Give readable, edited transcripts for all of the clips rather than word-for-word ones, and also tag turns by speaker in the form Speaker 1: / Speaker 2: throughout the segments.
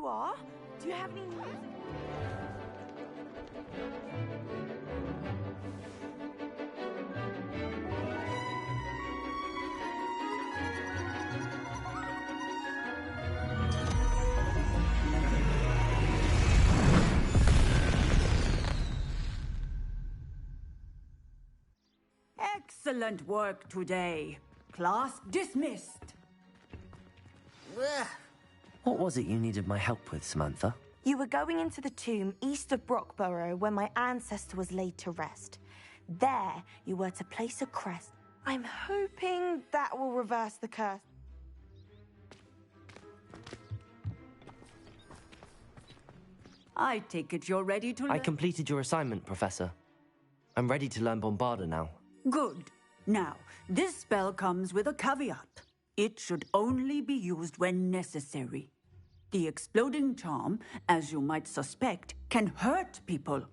Speaker 1: you are. Do you have any music?
Speaker 2: Excellent work today. Class dismissed.
Speaker 3: What was it you needed my help with, Samantha?
Speaker 1: You were going into the tomb east of Brockborough where my ancestor was laid to rest. There, you were to place a crest. I'm hoping that will reverse the curse.
Speaker 2: I take it you're ready to
Speaker 3: I completed your assignment, Professor. I'm ready to learn Bombarda now.
Speaker 2: Good. Now, this spell comes with a caveat. It should only be used when necessary. The exploding charm, as you might suspect, can hurt people.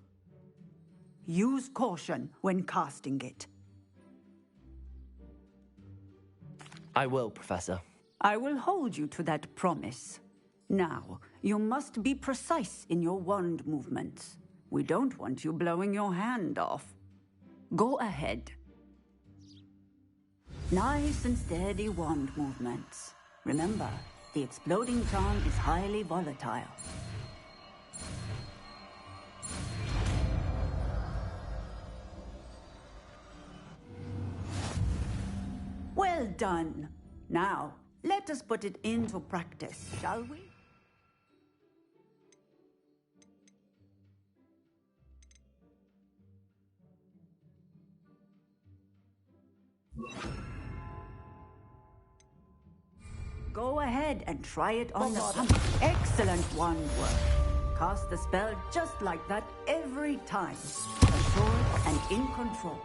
Speaker 2: Use caution when casting it.
Speaker 3: I will, Professor.
Speaker 2: I will hold you to that promise. Now, you must be precise in your wand movements. We don't want you blowing your hand off. Go ahead. Nice and steady wand movements. Remember, the exploding charm is highly volatile. Well done. Now, let us put it into practice, shall we? Go ahead and try it on the pump. Excellent wand work. Cast the spell just like that every time. Assured and in control.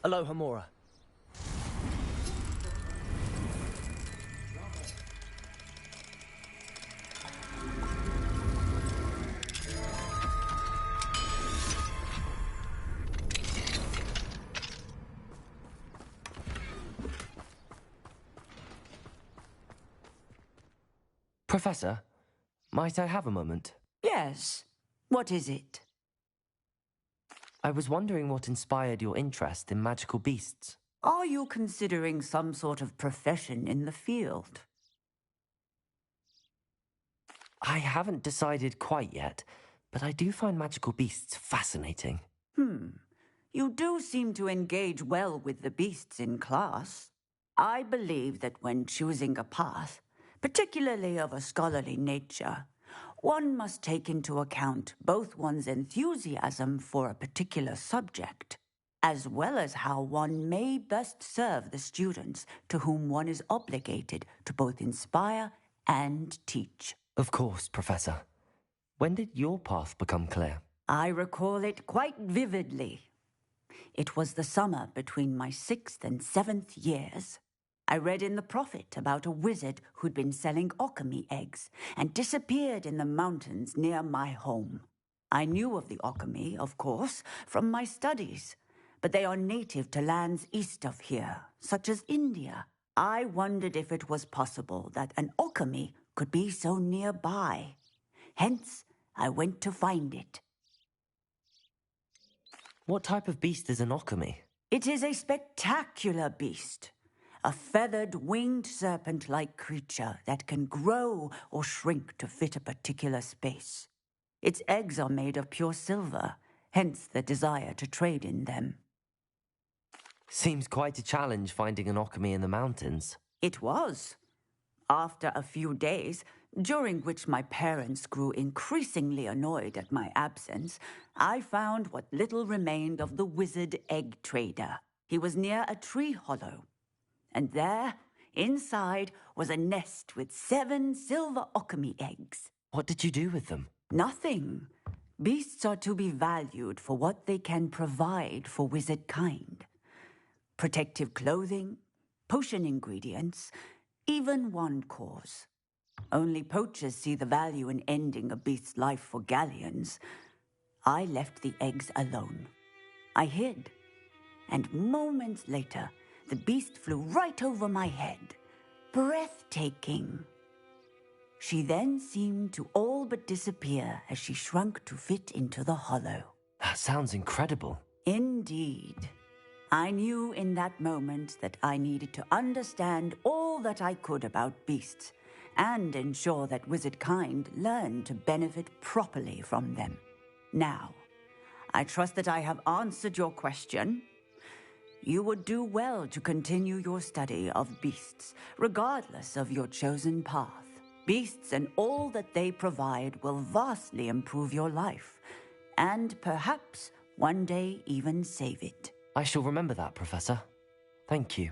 Speaker 3: Aloha, Mora. Professor, might I have a moment?
Speaker 2: Yes. What is it?
Speaker 3: I was wondering what inspired your interest in magical beasts.
Speaker 2: Are you considering some sort of profession in the field?
Speaker 3: I haven't decided quite yet, but I do find magical beasts fascinating.
Speaker 2: You do seem to engage well with the beasts in class. I believe that when choosing a path, particularly of a scholarly nature, one must take into account both one's enthusiasm for a particular subject, as well as how one may best serve the students to whom one is obligated to both inspire and teach.
Speaker 3: Of course, Professor. When did your path become clear?
Speaker 2: I recall it quite vividly. It was the summer between my 6th and 7th years. I read in the Prophet about a wizard who'd been selling alchemy eggs and disappeared in the mountains near my home. I knew of the alchemy, of course, from my studies, but they are native to lands east of here, such as India. I wondered if it was possible that an alchemy could be so nearby. Hence, I went to find it.
Speaker 3: What type of beast is an alchemy?
Speaker 2: It is a spectacular beast. A feathered, winged serpent-like creature that can grow or shrink to fit a particular space. Its eggs are made of pure silver, hence the desire to trade in them.
Speaker 3: Seems quite a challenge finding an alchemy in the mountains.
Speaker 2: It was. After a few days, during which my parents grew increasingly annoyed at my absence, I found what little remained of the wizard egg trader. He was near a tree hollow. And there, inside, was a nest with 7 silver alchemy eggs.
Speaker 3: What did you do with them?
Speaker 2: Nothing. Beasts are to be valued for what they can provide for wizard kind. Protective clothing, potion ingredients, even wand cores. Only poachers see the value in ending a beast's life for galleons. I left the eggs alone. I hid. And moments later, the beast flew right over my head. Breathtaking. She then seemed to all but disappear as she shrunk to fit into the hollow.
Speaker 3: That sounds incredible.
Speaker 2: Indeed. I knew in that moment that I needed to understand all that I could about beasts and ensure that wizard kind learned to benefit properly from them. Now, I trust that I have answered your question. You would do well to continue your study of beasts, regardless of your chosen path. Beasts and all that they provide will vastly improve your life, and perhaps one day even save it.
Speaker 3: I shall remember that, Professor. Thank you.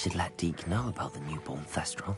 Speaker 3: should let Deke know about the newborn Thestral.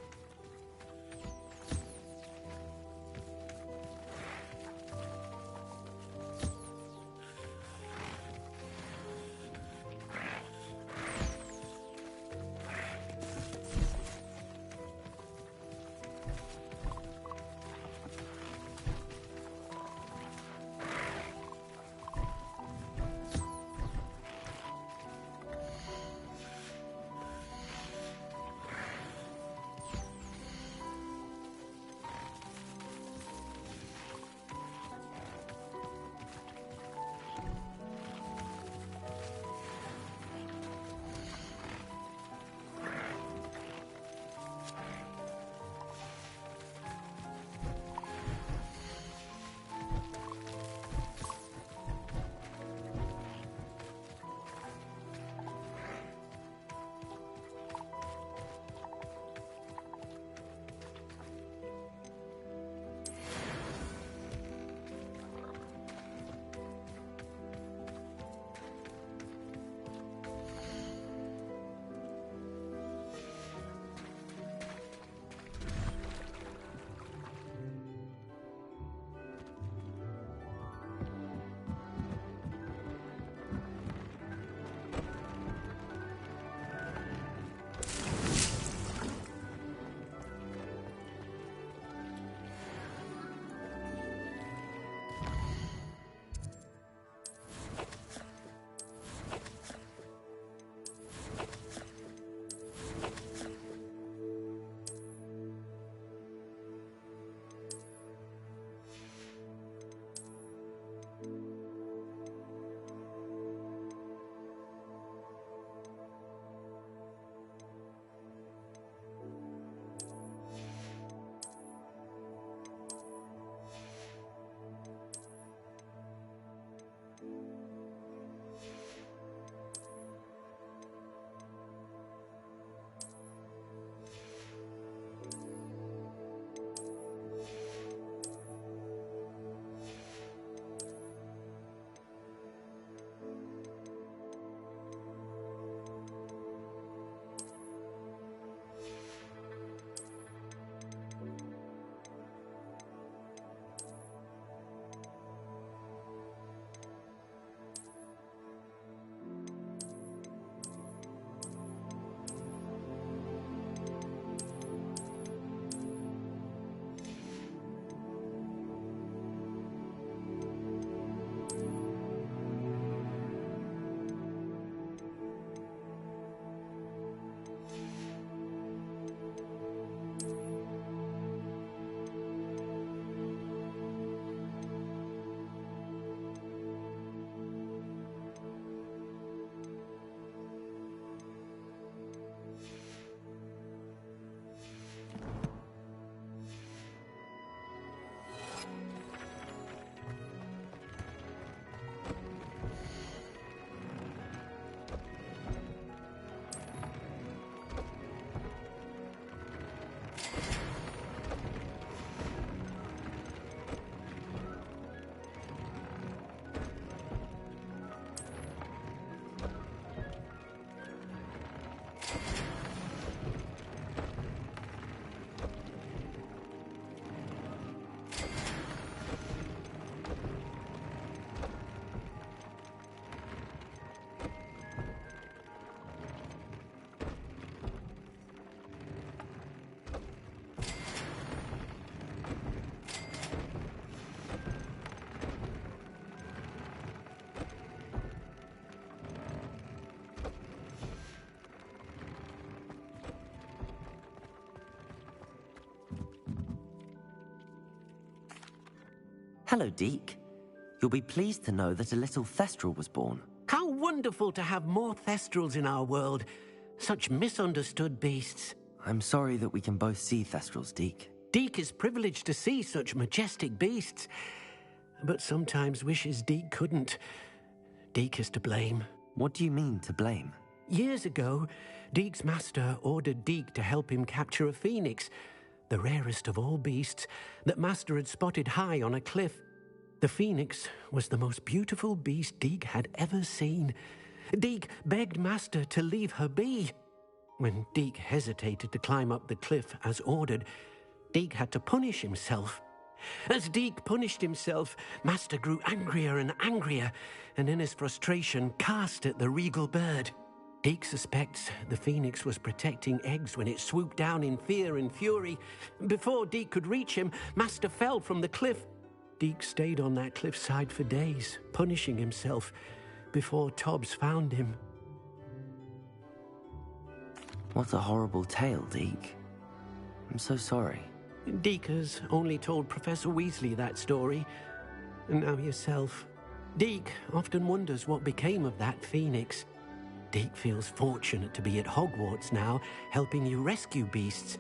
Speaker 3: Hello, Deke. You'll be pleased to know that a little Thestral was born.
Speaker 4: How wonderful to have more Thestrals in our world. Such misunderstood beasts.
Speaker 3: I'm sorry that we can both see Thestrals, Deke.
Speaker 4: Deke is privileged to see such majestic beasts, but sometimes wishes Deke couldn't. Deke is to blame.
Speaker 3: What do you mean, to blame?
Speaker 4: Years ago, Deke's master ordered Deke to help him capture a phoenix, the rarest of all beasts, that Master had spotted high on a cliff. The phoenix was the most beautiful beast Deke had ever seen. Deke begged Master to leave her be. When Deke hesitated to climb up the cliff as ordered, Deke had to punish himself. As Deke punished himself, Master grew angrier and angrier, and in his frustration cast at the regal bird. Deke suspects the phoenix was protecting eggs when it swooped down in fear and fury. Before Deke could reach him, Master fell from the cliff. Deke stayed on that cliffside for days, punishing himself, before Tobbs found him.
Speaker 3: What a horrible tale, Deke. I'm so sorry.
Speaker 4: Deke has only told Professor Weasley that story, and now yourself. Deke often wonders what became of that phoenix. Deke feels fortunate to be at Hogwarts now, helping you rescue beasts.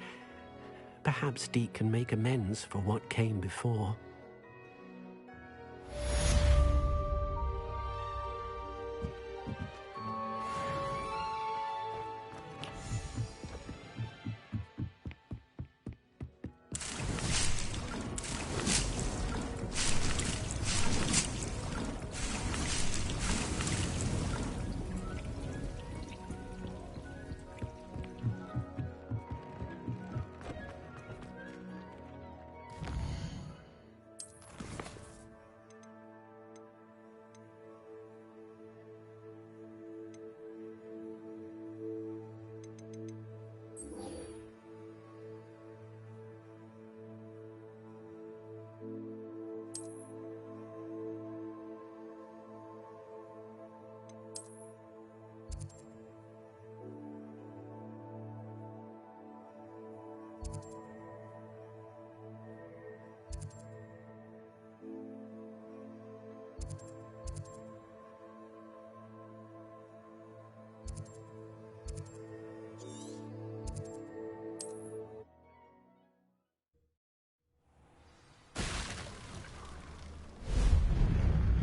Speaker 4: Perhaps Deke can make amends for what came before.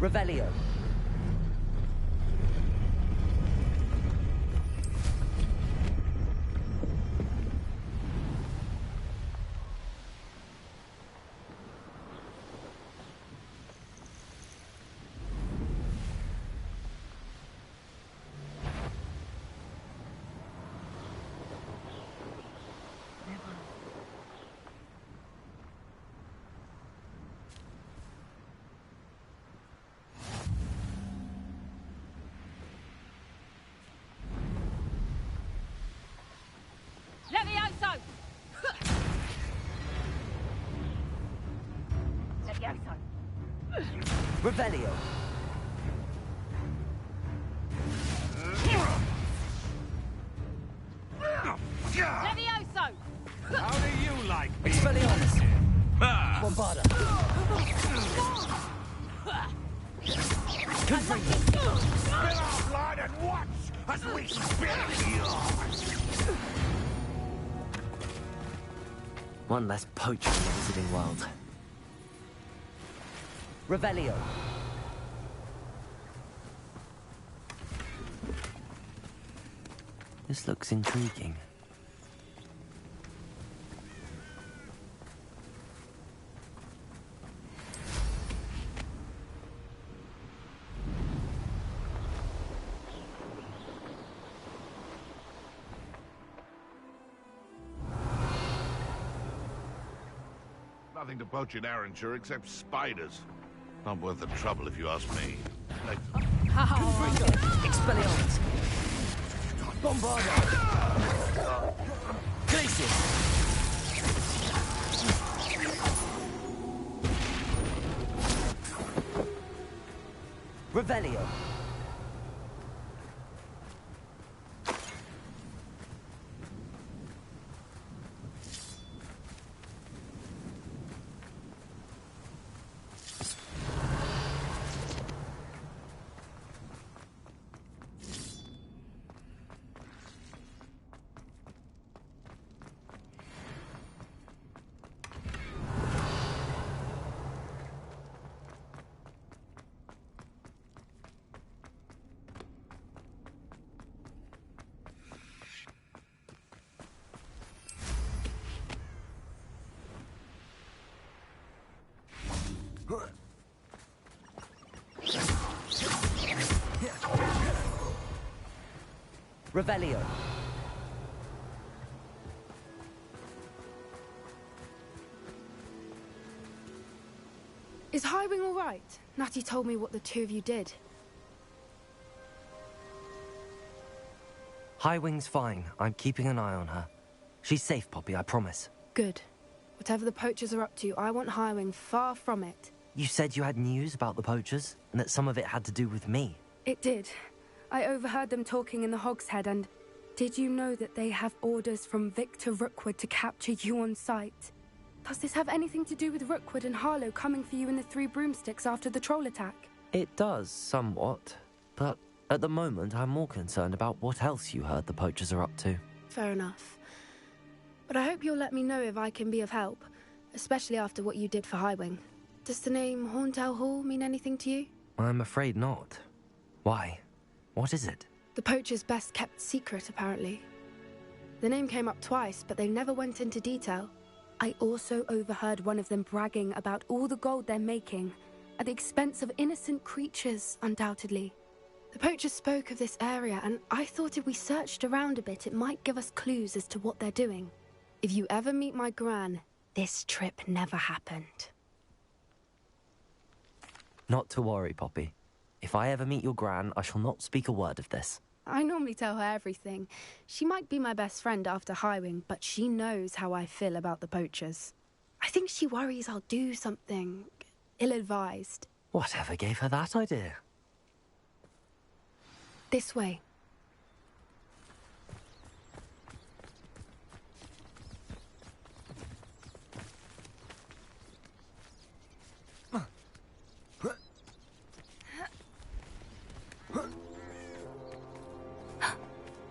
Speaker 2: Revelio.
Speaker 5: Levioso! Levioso!
Speaker 2: Revelio.
Speaker 5: Levioso!
Speaker 6: How do you like being
Speaker 2: Expelliarmus.
Speaker 6: Ah!
Speaker 2: Bombarda. Confringo.
Speaker 6: Spill our blood and watch as we spill yours!
Speaker 3: One less poacher in the Wizarding world.
Speaker 2: Revelio.
Speaker 3: This looks intriguing.
Speaker 6: Nothing to poach in Arrowshire except spiders. Not worth the trouble if you ask me.
Speaker 2: Confringo. Expelliarmus. Bombarda. Glacius. Revelio. Revelio.
Speaker 7: Is Highwing all right? Natty told me what the two of you did.
Speaker 3: Highwing's fine. I'm keeping an eye on her. She's safe, Poppy, I promise.
Speaker 7: Good. Whatever the poachers are up to, I want Highwing far from it.
Speaker 3: You said you had news about the poachers, and that some of it had to do with me.
Speaker 7: It did. I overheard them talking in the Hogshead, and did you know that they have orders from Victor Rookwood to capture you on sight? Does this have anything to do with Rookwood and Harlow coming for you in the Three Broomsticks after the troll attack?
Speaker 3: It does, somewhat. But at the moment, I'm more concerned about what else you heard the poachers are up to.
Speaker 7: Fair enough. But I hope you'll let me know if I can be of help, especially after what you did for Highwing. Does the name Horntail Hall mean anything to you?
Speaker 3: I'm afraid not. Why? What is it?
Speaker 7: The poacher's best-kept secret, apparently. The name came up twice, but they never went into detail. I also overheard one of them bragging about all the gold they're making, at the expense of innocent creatures, undoubtedly. The poachers spoke of this area, and I thought if we searched around a bit, it might give us clues as to what they're doing. If you ever meet my gran, this trip never happened.
Speaker 3: Not to worry, Poppy. If I ever meet your gran, I shall not speak a word of this.
Speaker 7: I normally tell her everything. She might be my best friend after Highwing, but she knows how I feel about the poachers. I think she worries I'll do something ill-advised.
Speaker 3: Whatever gave her that idea?
Speaker 7: This way.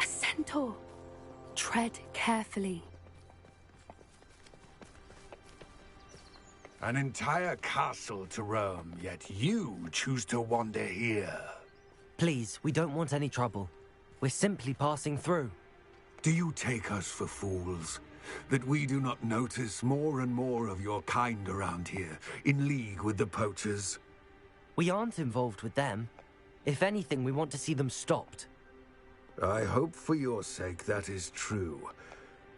Speaker 7: A centaur. Tread carefully.
Speaker 8: An entire castle to roam, yet you choose to wander here.
Speaker 3: Please, we don't want any trouble. We're simply passing through.
Speaker 8: Do you take us for fools? That we do not notice more and more of your kind around here, in league with the poachers?
Speaker 3: We aren't involved with them. If anything, we want to see them stopped.
Speaker 8: I hope for your sake that is true.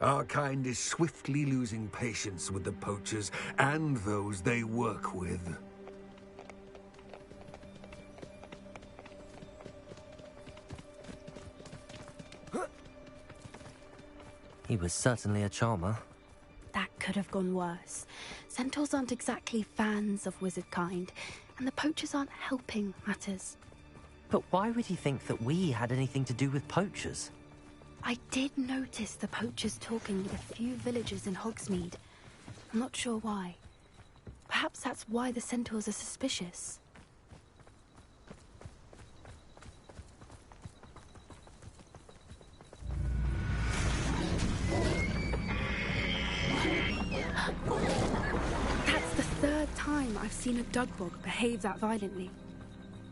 Speaker 8: Our kind is swiftly losing patience with the poachers and those they work with.
Speaker 3: He was certainly a charmer.
Speaker 7: That could have gone worse. Centaurs aren't exactly fans of wizard kind, and the poachers aren't helping matters.
Speaker 3: But why would he think that we had anything to do with poachers?
Speaker 7: I did notice the poachers talking with a few villagers in Hogsmeade. I'm not sure why. Perhaps that's why the centaurs are suspicious. That's the third time I've seen a dugbog behave that violently.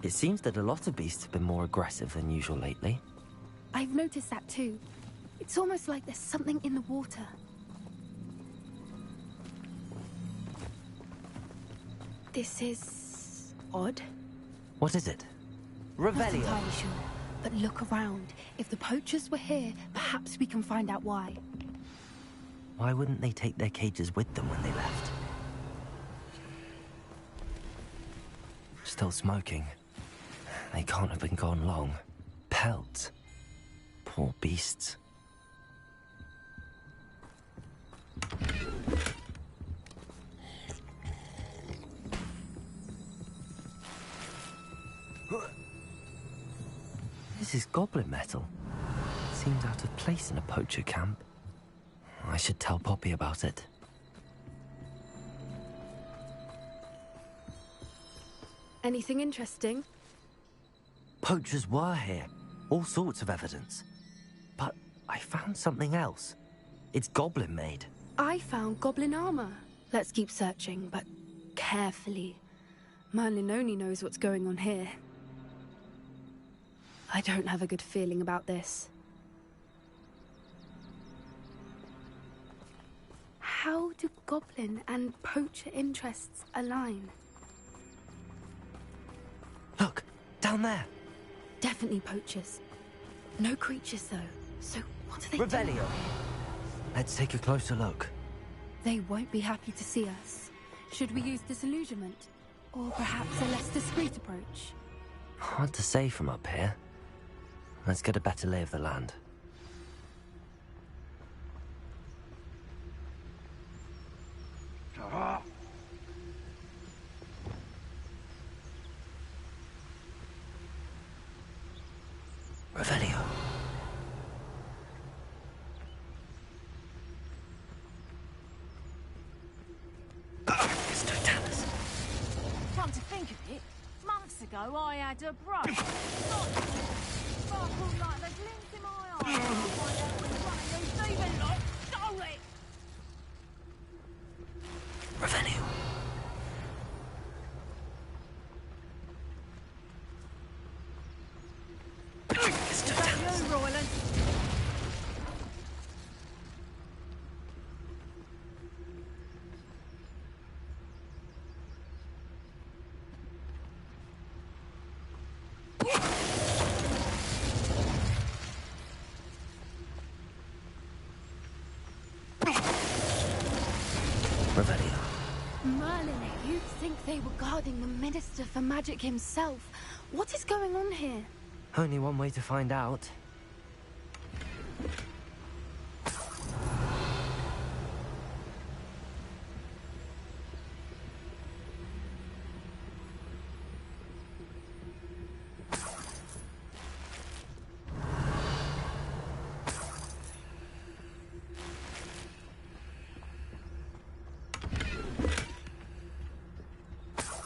Speaker 3: It seems that a lot of beasts have been more aggressive than usual lately.
Speaker 7: I've noticed that too. It's almost like there's something in the water. This is odd.
Speaker 3: What is it?
Speaker 7: Not
Speaker 3: Revelio.
Speaker 7: entirely sure, but look around. If the poachers were here, perhaps we can find out why.
Speaker 3: Why wouldn't they take their cages with them when they left? Still smoking. They can't have been gone long. Pelts. Poor beasts. This is goblin metal. Seems out of place in a poacher camp. I should tell Poppy about it.
Speaker 7: Anything interesting?
Speaker 3: Poachers were here. All sorts of evidence. But I found something else. It's goblin made.
Speaker 7: I found goblin armor. Let's keep searching, but carefully. Merlin only knows what's going on here. I don't have a good feeling about this. How do goblin and poacher interests align?
Speaker 3: Look, down there.
Speaker 7: Definitely poachers. No creatures, though. So what are they
Speaker 3: Revelio.
Speaker 7: doing?
Speaker 3: Let's take a closer look.
Speaker 7: They won't be happy to see us. Should we use disillusionment? Or perhaps a less discreet approach?
Speaker 3: Hard to say from up here. Let's get a better lay of the land. Revelio.
Speaker 5: Come to think of it, months ago I had a brush. Sparkled like the glint in my eye. I'll find out which one of you thieving lot stole it.
Speaker 3: Revelio.
Speaker 5: Is that you, Royland?
Speaker 3: Revelio.
Speaker 7: Merlin, you'd think they were guarding the Minister for Magic himself. What is going on here?
Speaker 3: Only one way to find out.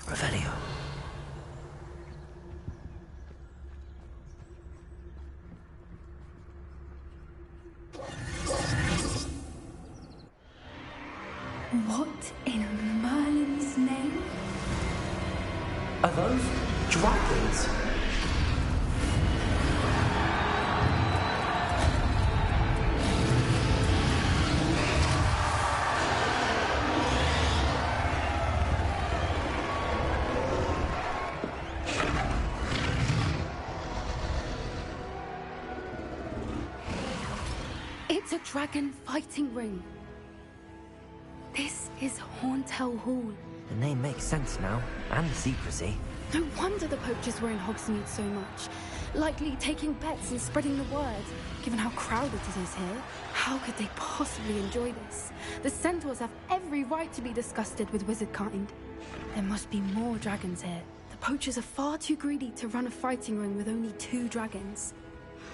Speaker 3: Revelio.
Speaker 7: What in Merlin's name?
Speaker 3: Are those dragons?
Speaker 7: It's a dragon fighting ring. This is Hauntel Hall.
Speaker 3: The name makes sense now, and the secrecy.
Speaker 7: No wonder the poachers were in Hogsmeade so much. Likely taking bets and spreading the word. Given how crowded it is here, how could they possibly enjoy this? The centaurs have every right to be disgusted with wizard kind. There must be more dragons here. The poachers are far too greedy to run a fighting ring with only 2 dragons.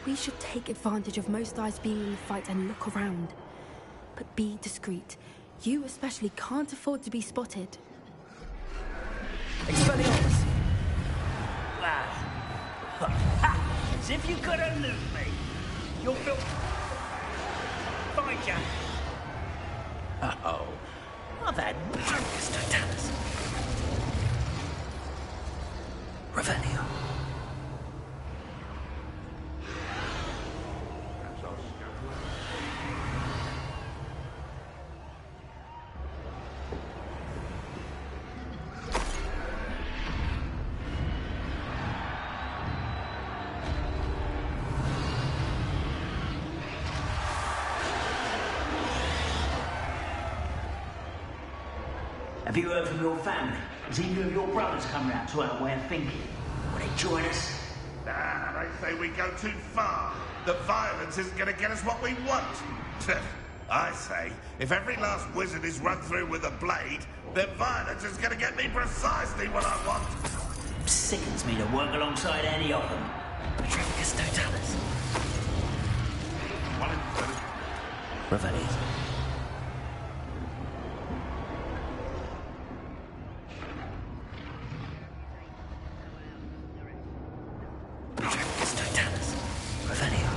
Speaker 7: We should take advantage of most eyes being in the fight and look around. But be discreet. You especially can't afford to be spotted.
Speaker 3: Expelliarmus!
Speaker 9: As if you could elude me. You're built... Find ya. Uh-oh. I've had...
Speaker 3: Totalis. Revelio.
Speaker 9: Have you heard from your family? Has either of your brothers come round to our way of thinking? Will they join us?
Speaker 6: Nah, they say we go too far. The violence isn't going to get us what we want. I say, if every last wizard is run through with a blade, then violence is going to get me precisely what I want.
Speaker 9: Sickens me to work alongside any of them.
Speaker 3: Patricius Totalis. Revelio. Patricius Totalis. Revelio.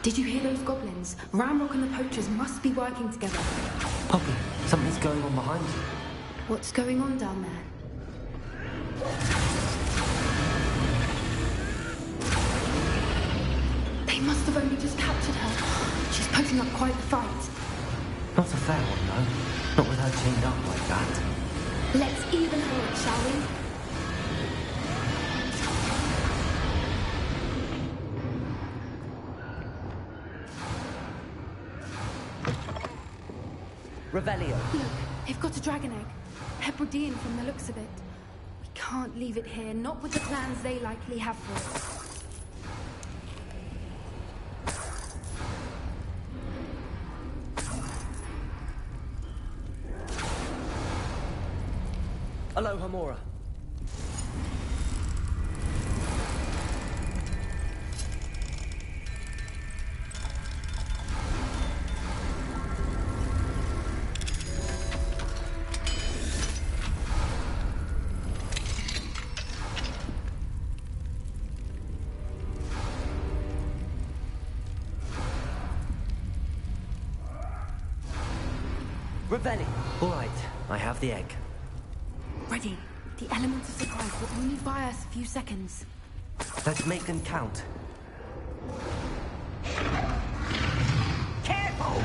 Speaker 7: Did you hear those goblins? Ramrock and the poachers must be working together.
Speaker 3: Poppy, something's going on behind you.
Speaker 7: What's going on down there? They must have only just captured her. She's putting up quite the fight.
Speaker 3: Not a fair one, though. Not with her chained up like that.
Speaker 7: Let's even her, shall we?
Speaker 2: Revelio.
Speaker 7: Look, they've got a dragon egg. Hebridean from the looks of it. We can't leave it here, not with the plans they likely have for it.
Speaker 3: Aloha, Mora.
Speaker 2: Revelli.
Speaker 3: All right, I have the egg.
Speaker 7: Ready. The element of surprise will only buy us a few seconds.
Speaker 3: Let's make them count.
Speaker 9: Careful!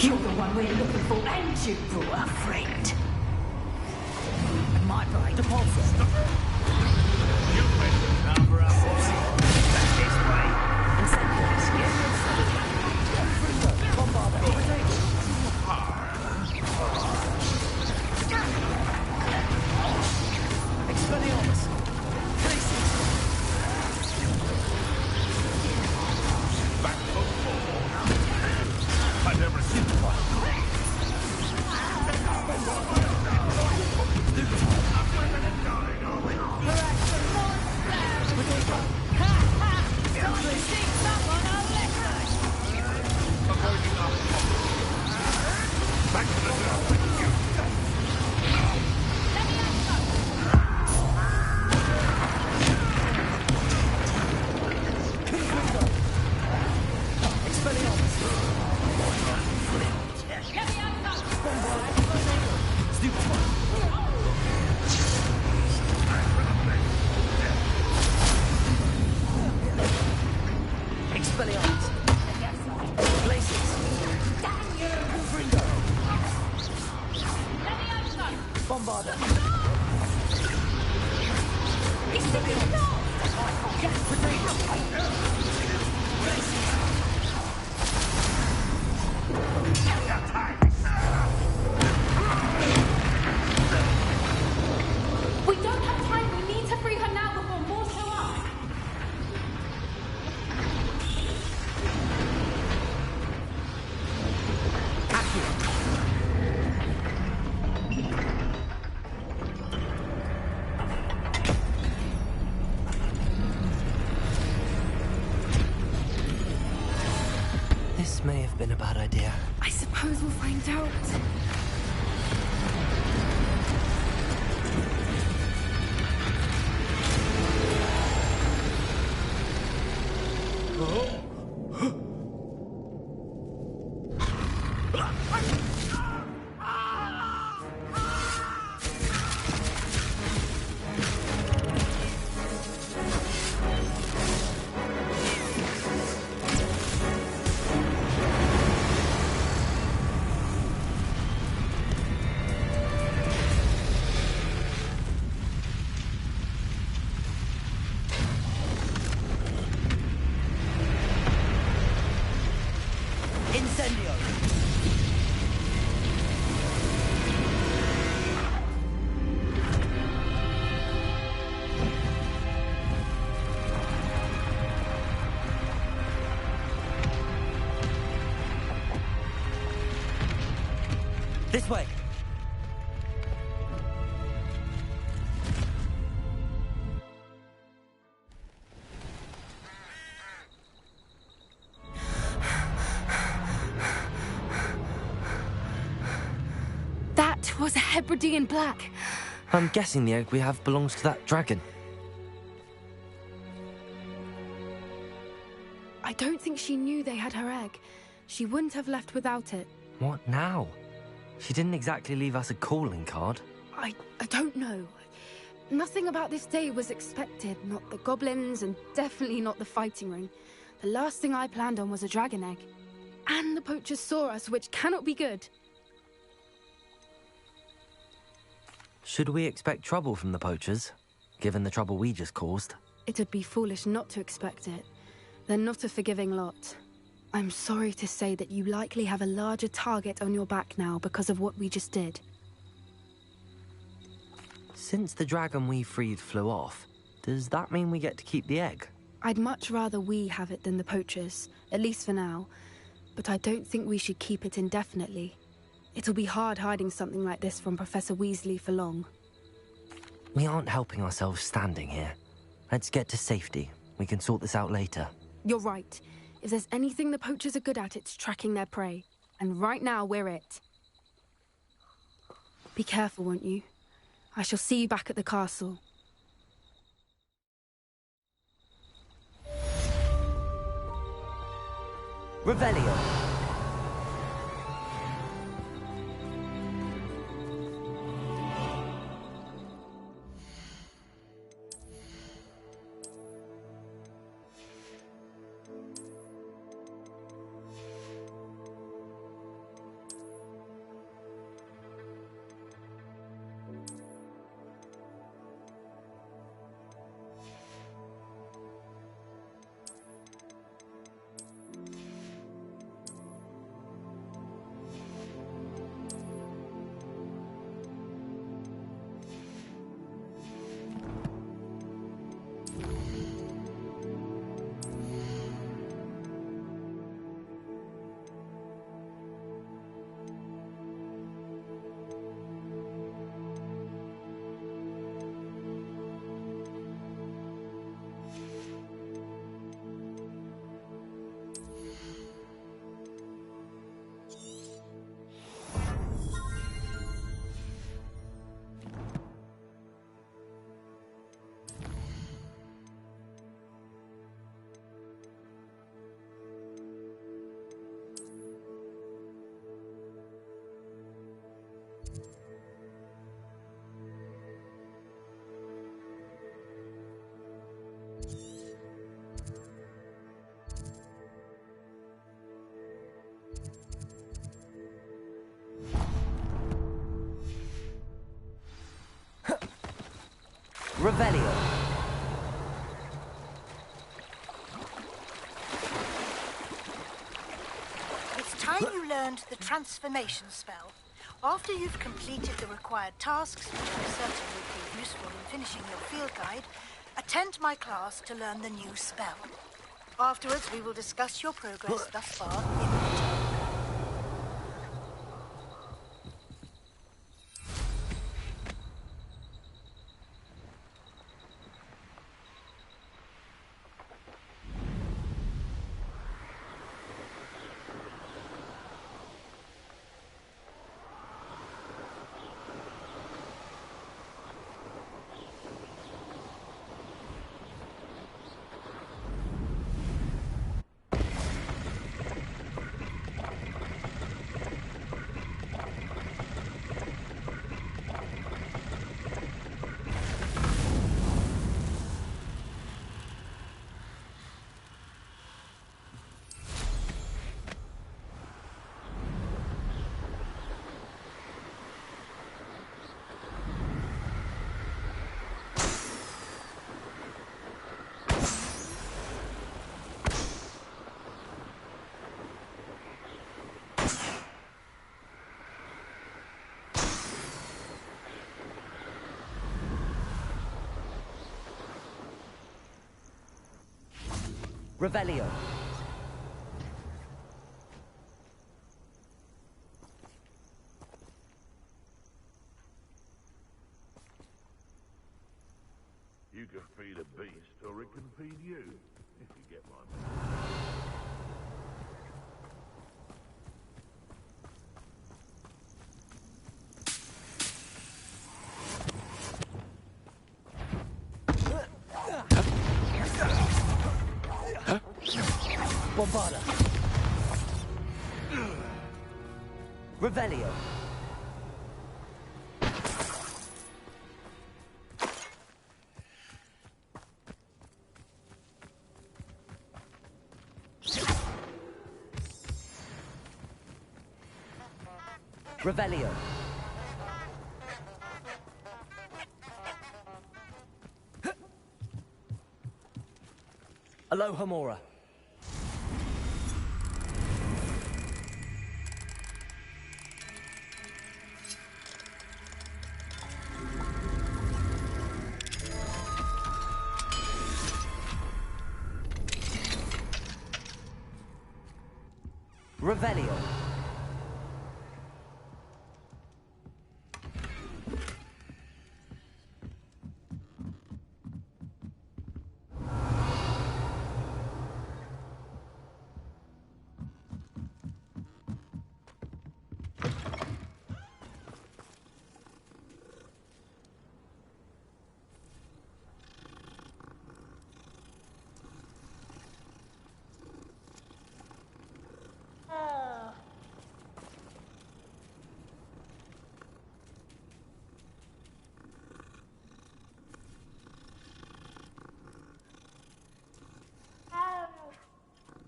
Speaker 2: You're the one we're looking for, ain't you, for our friend? My right. Deposit.
Speaker 9: You went over our bossy. Back this way. Incendiaries, Expelliarmus. Places. Back foot forward. I've never seen one. Back to the
Speaker 7: We don't have time. We need to free her now before more show up.
Speaker 3: This may have been a bad idea.
Speaker 7: I suppose we'll find out.
Speaker 3: This way!
Speaker 7: That was a Hebridean black.
Speaker 3: I'm guessing the egg we have belongs to that dragon.
Speaker 7: I don't think she knew they had her egg. She wouldn't have left without it.
Speaker 3: What now? She didn't exactly leave us a calling card.
Speaker 7: I don't know. Nothing about this day was expected. Not the goblins, and definitely not the fighting ring. The last thing I planned on was a dragon egg. And the poachers saw us, which cannot be good.
Speaker 3: Should we expect trouble from the poachers, given the trouble we just caused?
Speaker 7: It would be foolish not to expect it. They're not a forgiving lot. I'm sorry to say that you likely have a larger target on your back now because of what we just did.
Speaker 3: Since the dragon we freed flew off, does that mean we get to keep the egg?
Speaker 7: I'd much rather we have it than the poachers, at least for now. But I don't think we should keep it indefinitely. It'll be hard hiding something like this from Professor Weasley for long.
Speaker 3: We aren't helping ourselves standing here. Let's get to safety. We can sort this out later.
Speaker 7: You're right. If there's anything the poachers are good at, it's tracking their prey. And right now, we're it. Be careful, won't you? I shall see you back at the castle.
Speaker 3: Revelio! Revelio.
Speaker 10: It's time you learned the transformation spell. After you've completed the required tasks, which I'm certain will prove useful in finishing your field guide, attend my class to learn the new spell. Afterwards, we will discuss your progress thus far in detail.
Speaker 3: Revelio.
Speaker 6: can feed you, if you get my
Speaker 3: Bombarda. Revelio. Revelio. Aloha Mora. Revelio.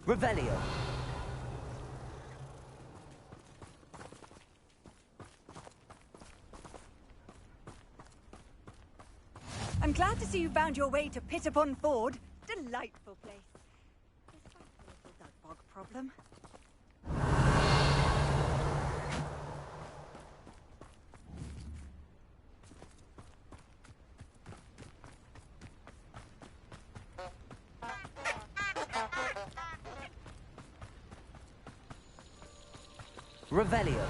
Speaker 3: Revelio.
Speaker 11: I'm glad to see you found your way to Pittapon Ford. Delightful place. Despite the little dug bog problem.
Speaker 3: Revelio.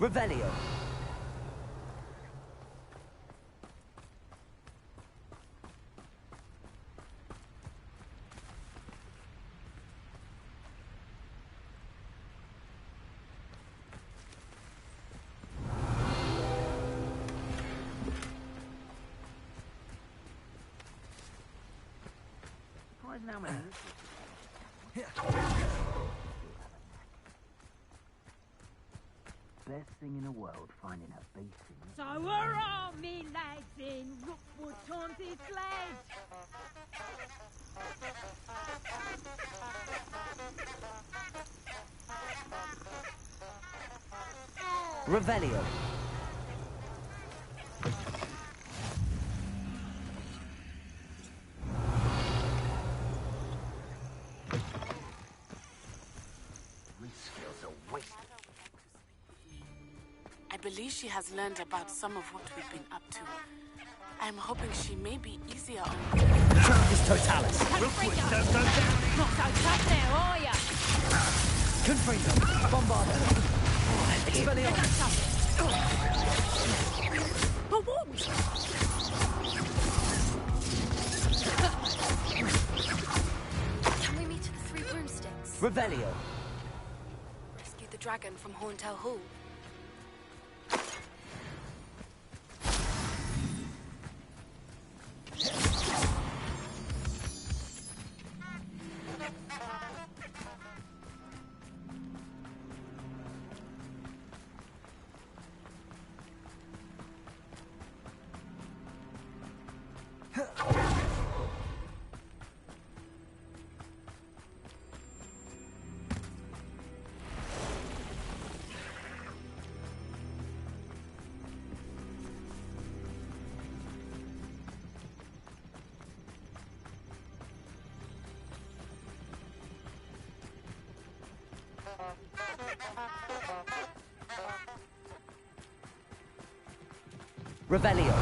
Speaker 3: Revelio.
Speaker 9: Best thing in the world, finding a beast in.
Speaker 5: So hurrah, me lads in Rookwood Taunted Sledge!
Speaker 3: Revelio.
Speaker 12: I believe she has learned about some of what we've been up to. I'm hoping she may be easier on...
Speaker 3: Travis Totalis.
Speaker 6: Rookwood, don't go down!
Speaker 5: Not so tough now, are ya?
Speaker 3: Confringo. Bombarda. Expelliarmus.
Speaker 5: For what?
Speaker 7: Can we meet at the Three Broomsticks?
Speaker 3: Revelio.
Speaker 7: Rescue the dragon from Horntail Hall.
Speaker 2: Revelio.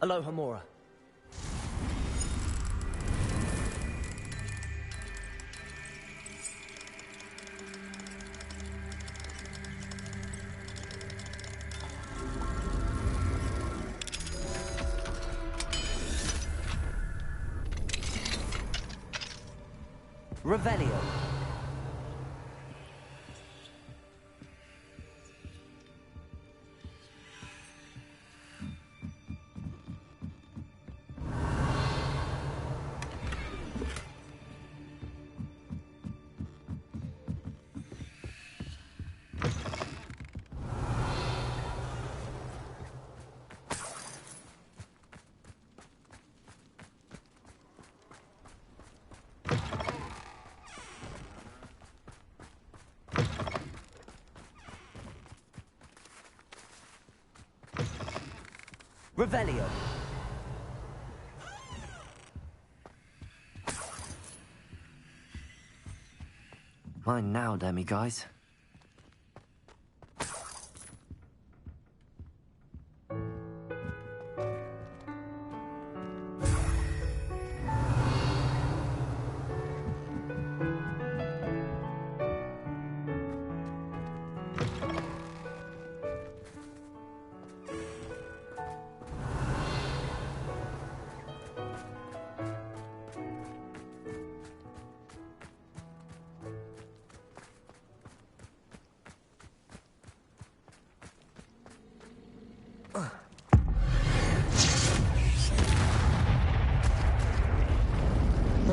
Speaker 3: Aloha Mora. Revelio. Revelio. Mine now, demi-guys.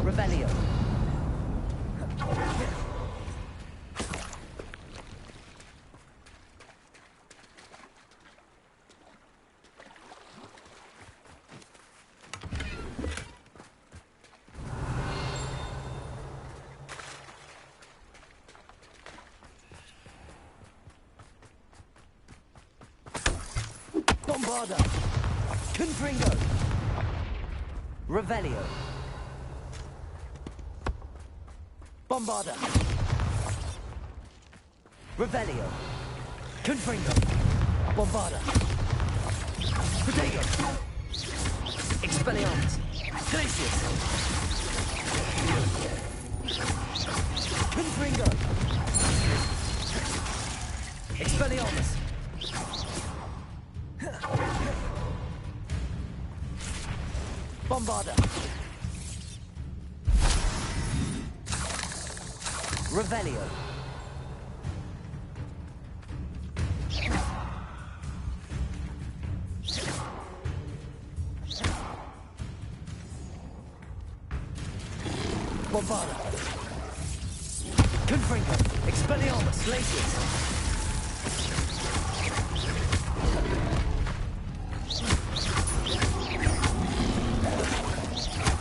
Speaker 3: Revelio. Bombarda. Confringo. Revelio. Bombarda. Revelio. Confringo. Bombarda. Protego. Expelliarmus. Glacius. Confringo. Expelliarmus. Bombarda. Revelio. Bombarda. Confringo. Expelliarmus. Glacius.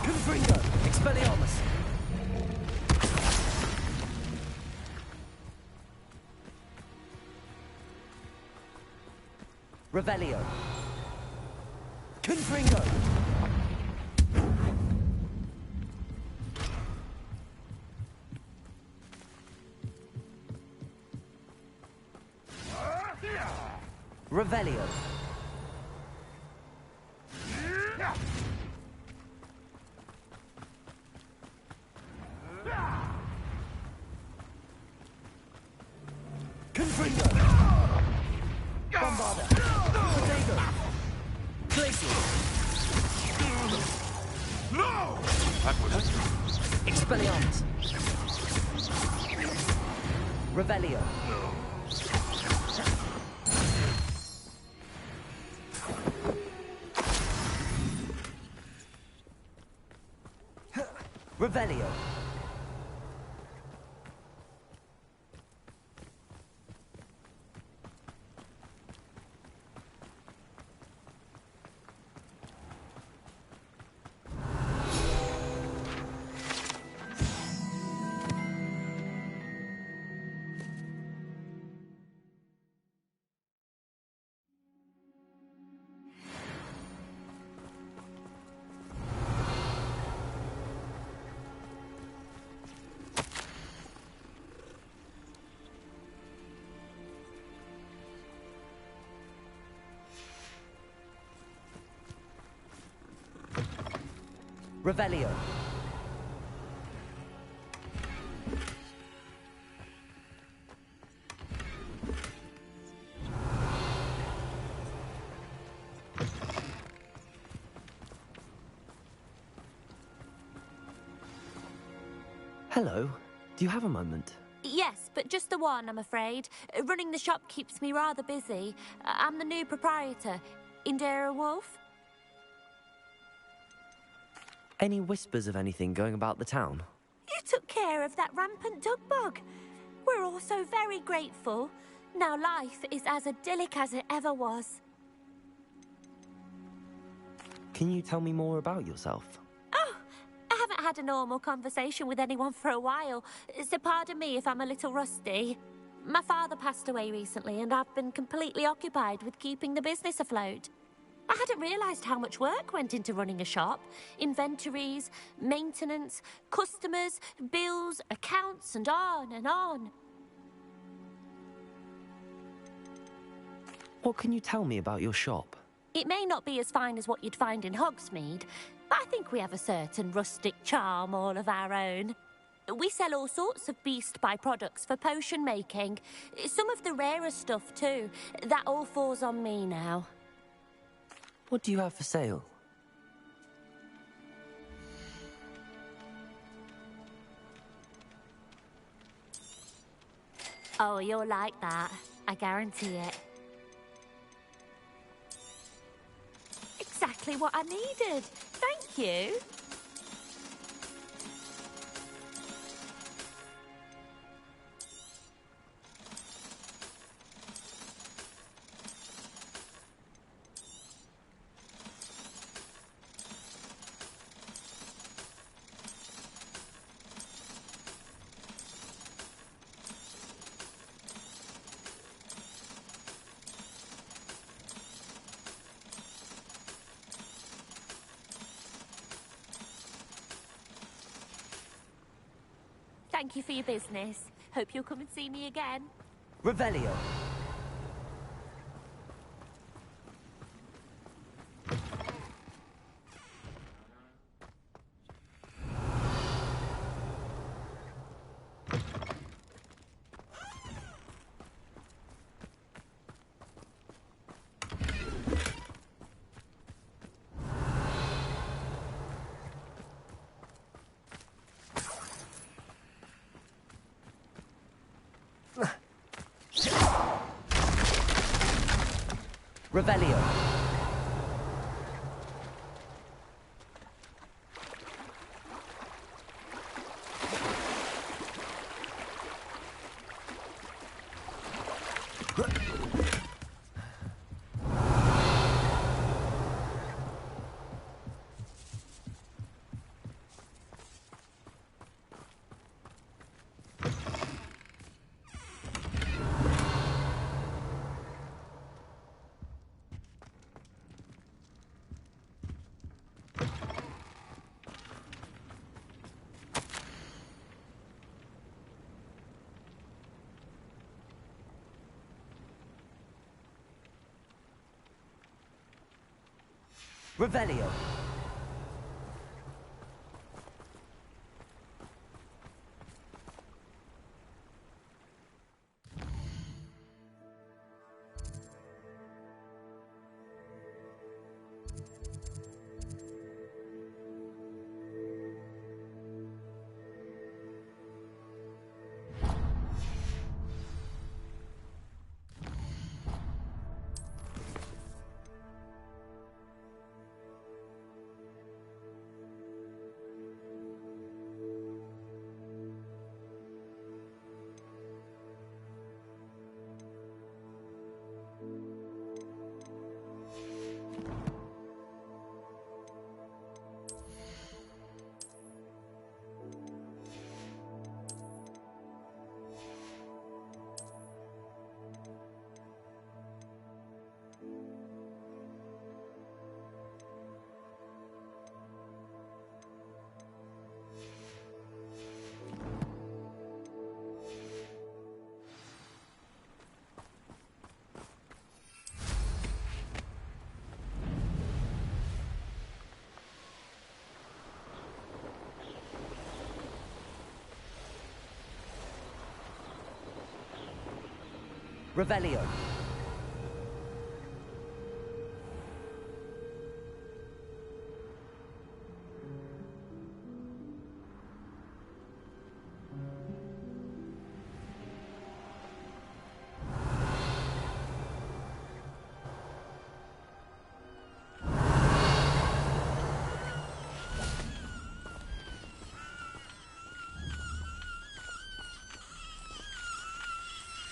Speaker 3: Confringo. Expelliarmus. Revelio. Confringo. Revelio. Confringo. Bombarda. Protego. Glacius.
Speaker 6: No! That was
Speaker 2: Expelliarmus. Revelio. Revelio.
Speaker 3: Revelio. Hello. Do you have a moment?
Speaker 13: Yes, but just the one, I'm afraid. Running the shop keeps me rather busy. I'm the new proprietor, Indira Wolf.
Speaker 3: Any whispers of anything going about the town?
Speaker 13: You took care of that rampant dug bug. We're all so very grateful. Now life is as idyllic as it ever was.
Speaker 3: Can you tell me more about yourself?
Speaker 13: Oh, I haven't had a normal conversation with anyone for a while, so pardon me if I'm a little rusty. My father passed away recently, and I've been completely occupied with keeping the business afloat. I hadn't realised how much work went into running a shop. Inventories, maintenance, customers, bills, accounts, and on and on.
Speaker 3: What can you tell me about your shop?
Speaker 13: It may not be as fine as what you'd find in Hogsmeade, but I think we have a certain rustic charm all of our own. We sell all sorts of beast byproducts for potion making. Some of the rarer stuff too. That all falls on me now.
Speaker 3: What do you have for sale?
Speaker 13: Oh, you'll like that. I guarantee it. Exactly what I needed. Thank you. Thank you for your business. Hope you'll come and see me again.
Speaker 3: Revelio. Revelio. Revelio.
Speaker 2: Revelio.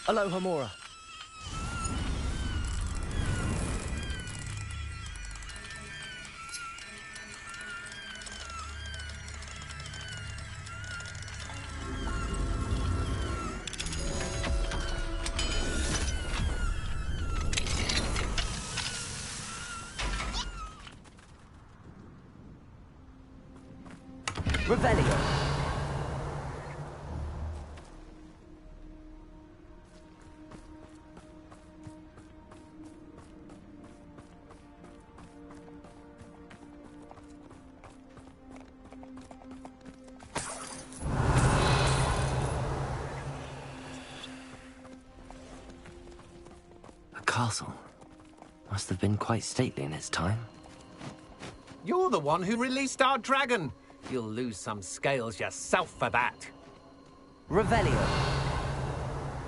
Speaker 3: Aloha Mora.
Speaker 2: Revelio.
Speaker 3: A castle. Must have been quite stately in its time.
Speaker 14: You're the one who released our dragon. You'll lose some scales yourself for that.
Speaker 2: Revelio.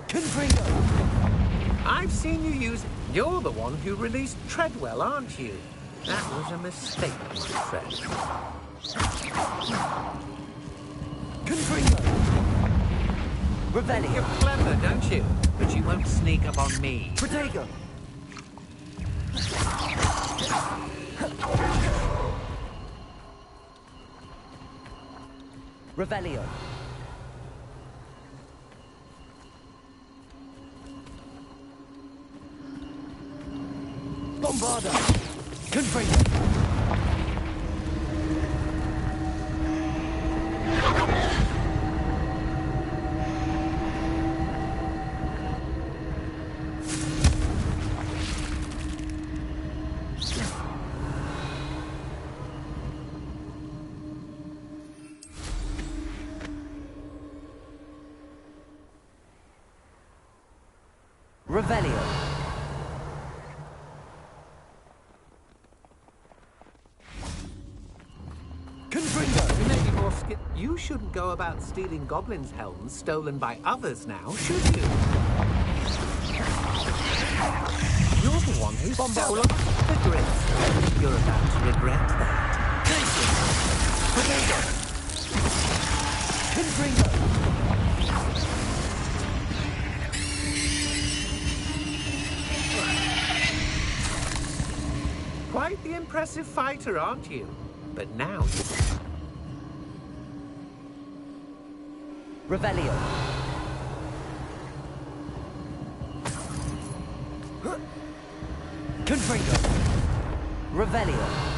Speaker 2: Confringo.
Speaker 14: I've seen you use... You're the one who released Treadwell, aren't you? That was a mistake, my friend.
Speaker 2: Confringo. Revelio.
Speaker 14: You're clever, don't you? But you won't sneak up on me.
Speaker 2: Protego. Revelio. Bombarda. Confringo. Revelio.
Speaker 14: Confringo. You may be more You shouldn't go about stealing goblins' helms stolen by others now, should you? You're the one who stole the grits. You're about to regret that.
Speaker 2: Confringo.
Speaker 14: Quite the impressive fighter, aren't you? But now...
Speaker 2: Revelio. Confringo. Revelio.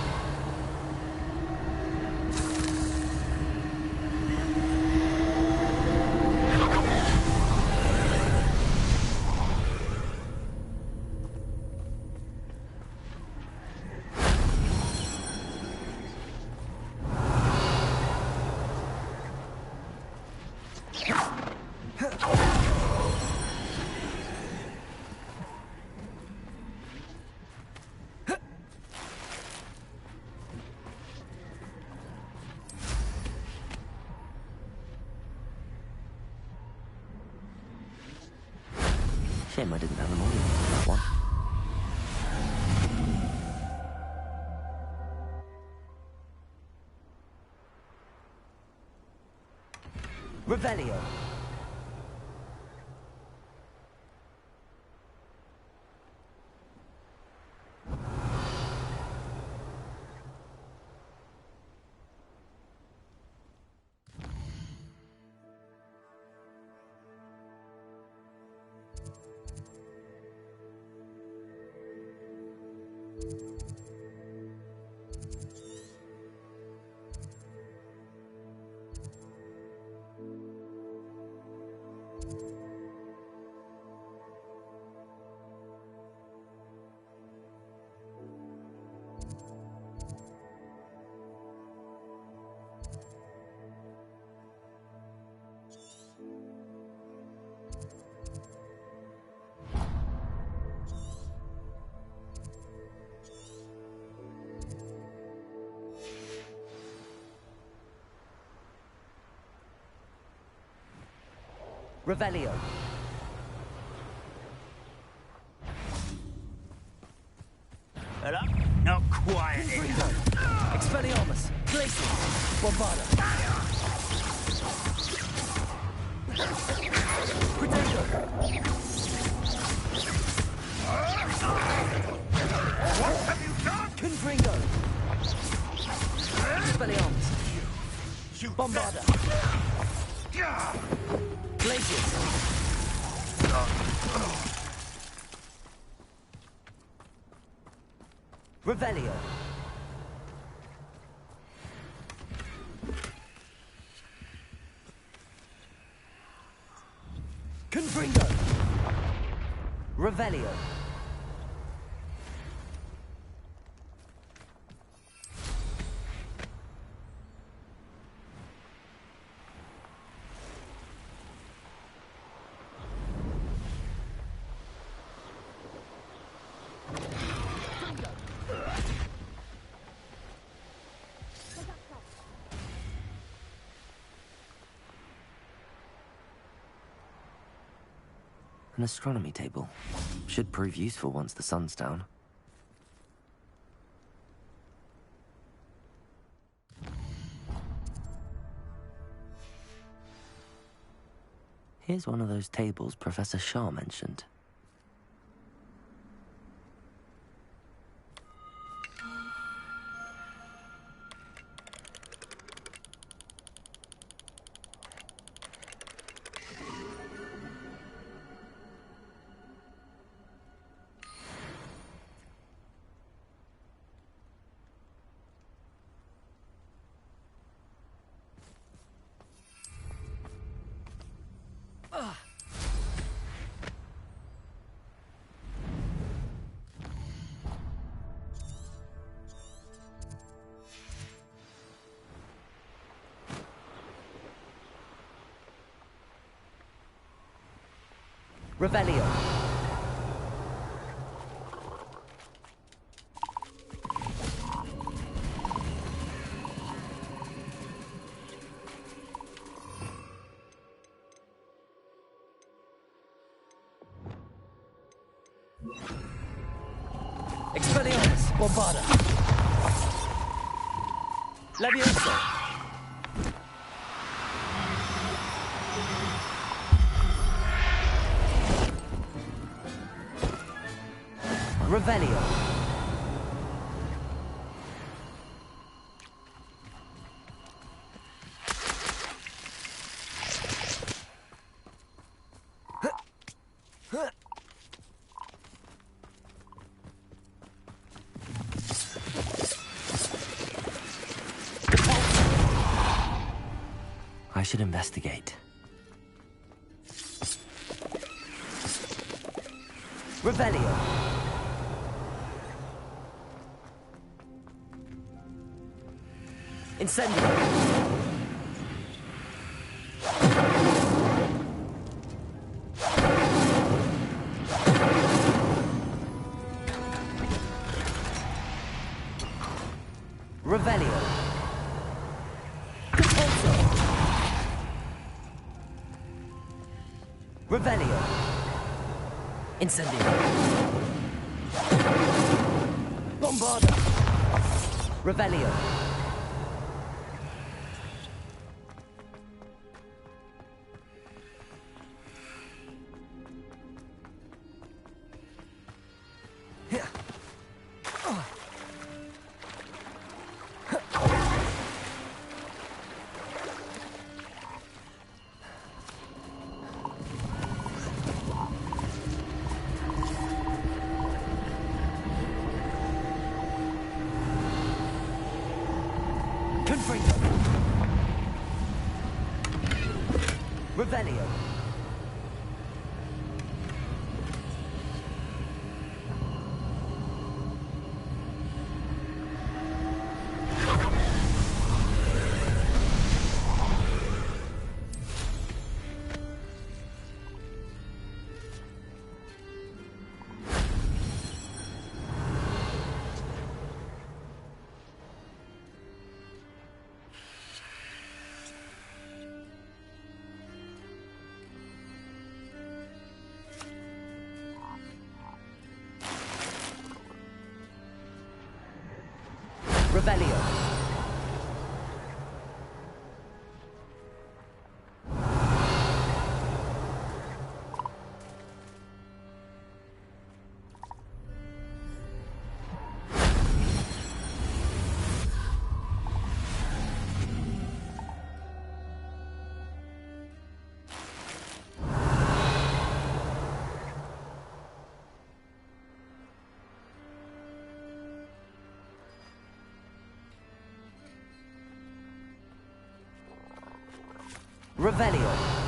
Speaker 3: Shame I didn't have an audience for that one.
Speaker 2: Revelio.
Speaker 3: Revelio.
Speaker 9: Hello? Not quiet enough.
Speaker 3: Expelliarmus. Glacius. Bombarda. Protego.
Speaker 6: What have you done?
Speaker 3: Confringo. Expelliarmus. Bombarda. Glacius. Revelio. Confringo. Revelio.
Speaker 15: An astronomy table. Should prove useful once the sun's down. Here's one of those tables Professor Shah mentioned.
Speaker 3: Revelio. Expelliarmus. Bombarda. Levioso. Revelio.
Speaker 15: I should investigate.
Speaker 3: Revelio. Incendio. Revelio. Compulso. Revelio. Incendio. Bombarda. Revelio. Confringo. Revelio.
Speaker 2: Revelio. Revelio.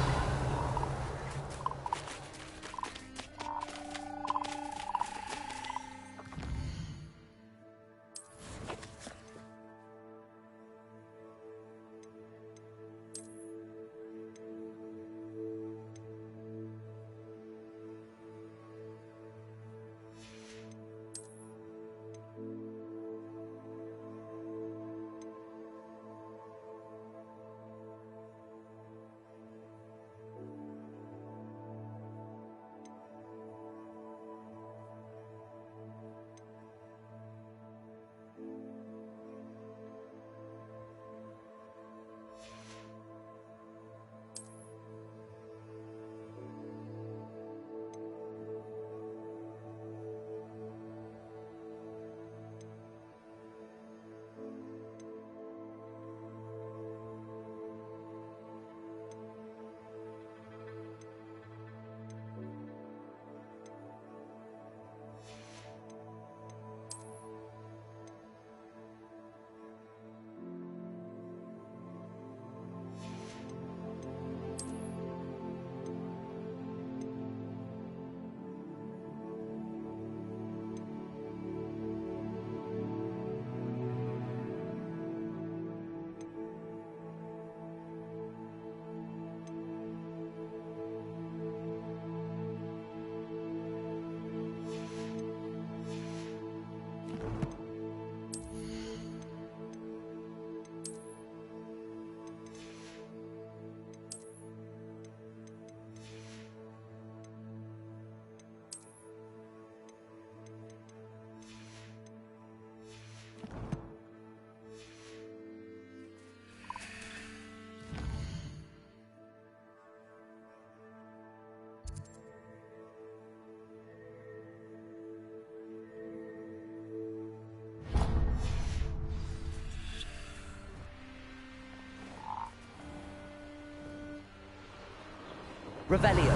Speaker 2: Revelio.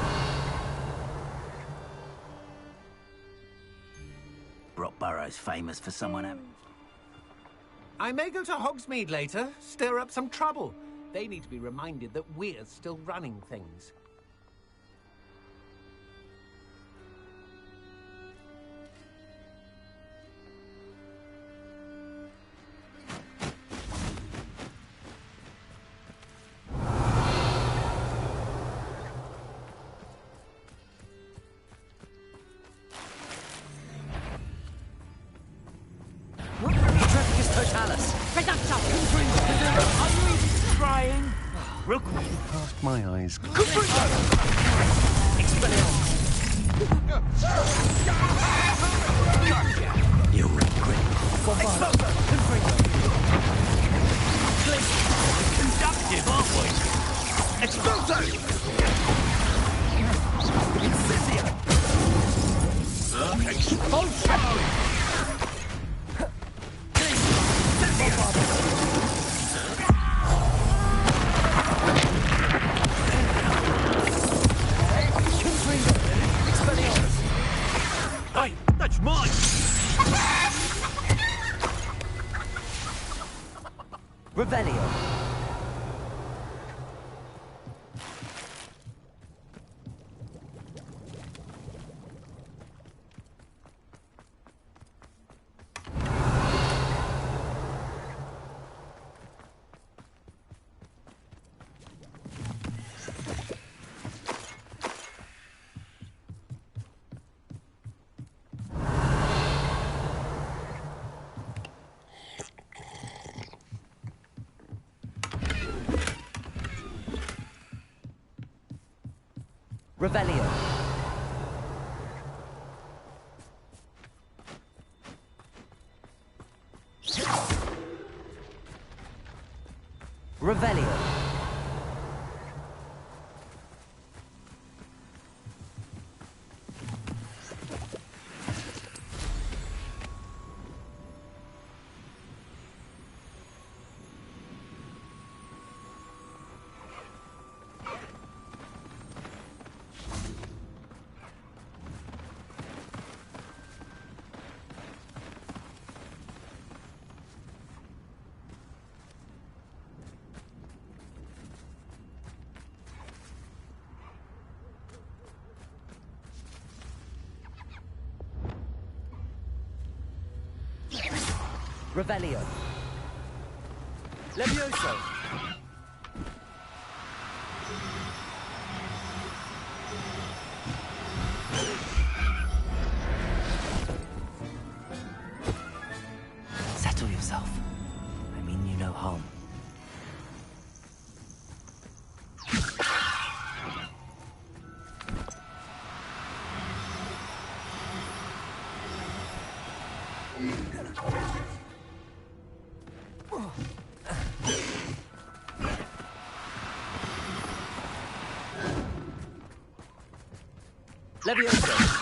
Speaker 9: Brockborough's famous for someone having...
Speaker 14: I may go to Hogsmeade later, stir up some trouble. They need to be reminded that we're still running things.
Speaker 16: Past my eyes.
Speaker 9: You'll regret. Conductive, aren't we? Exploso! Incendio! Expulsion! Hey, that's mine!
Speaker 2: Revelio. Revelio. Revelio. Revelio.
Speaker 3: Levioso. Settle yourself. I mean you no harm. Levioso.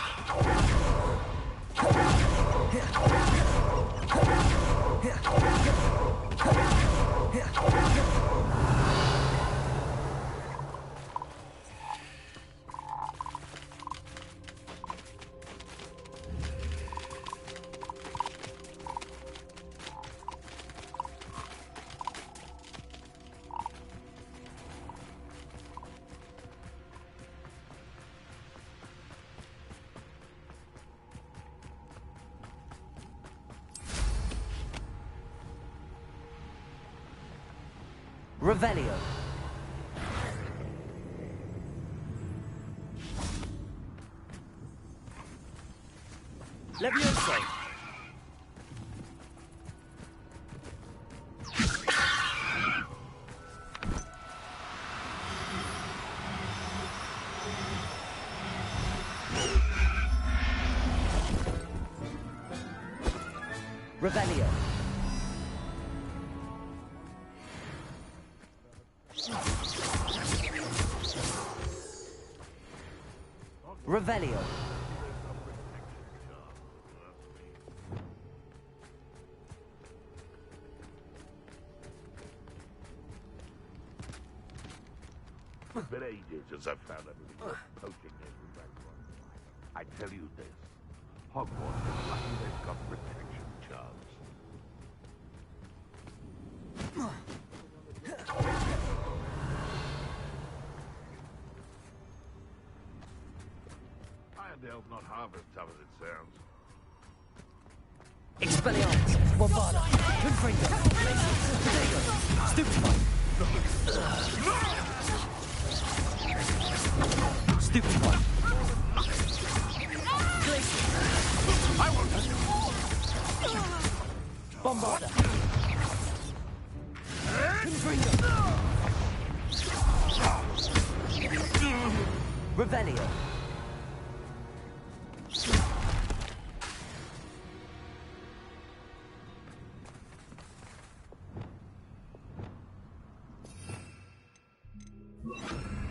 Speaker 2: Revelio.
Speaker 3: Levioso.
Speaker 2: Revelio. Revelio.
Speaker 6: It's been ages since I've found everything worth poking every background. I tell you this, Hogwarts is lucky they've got protection charms. Irondale's not half as tough as it sounds.
Speaker 3: Expelliarmus. Bombarda. Confringo. Potato. Stupefy. Stupefy.
Speaker 6: I won't touch you.
Speaker 3: Bombarda. Confringo.
Speaker 2: Revelio.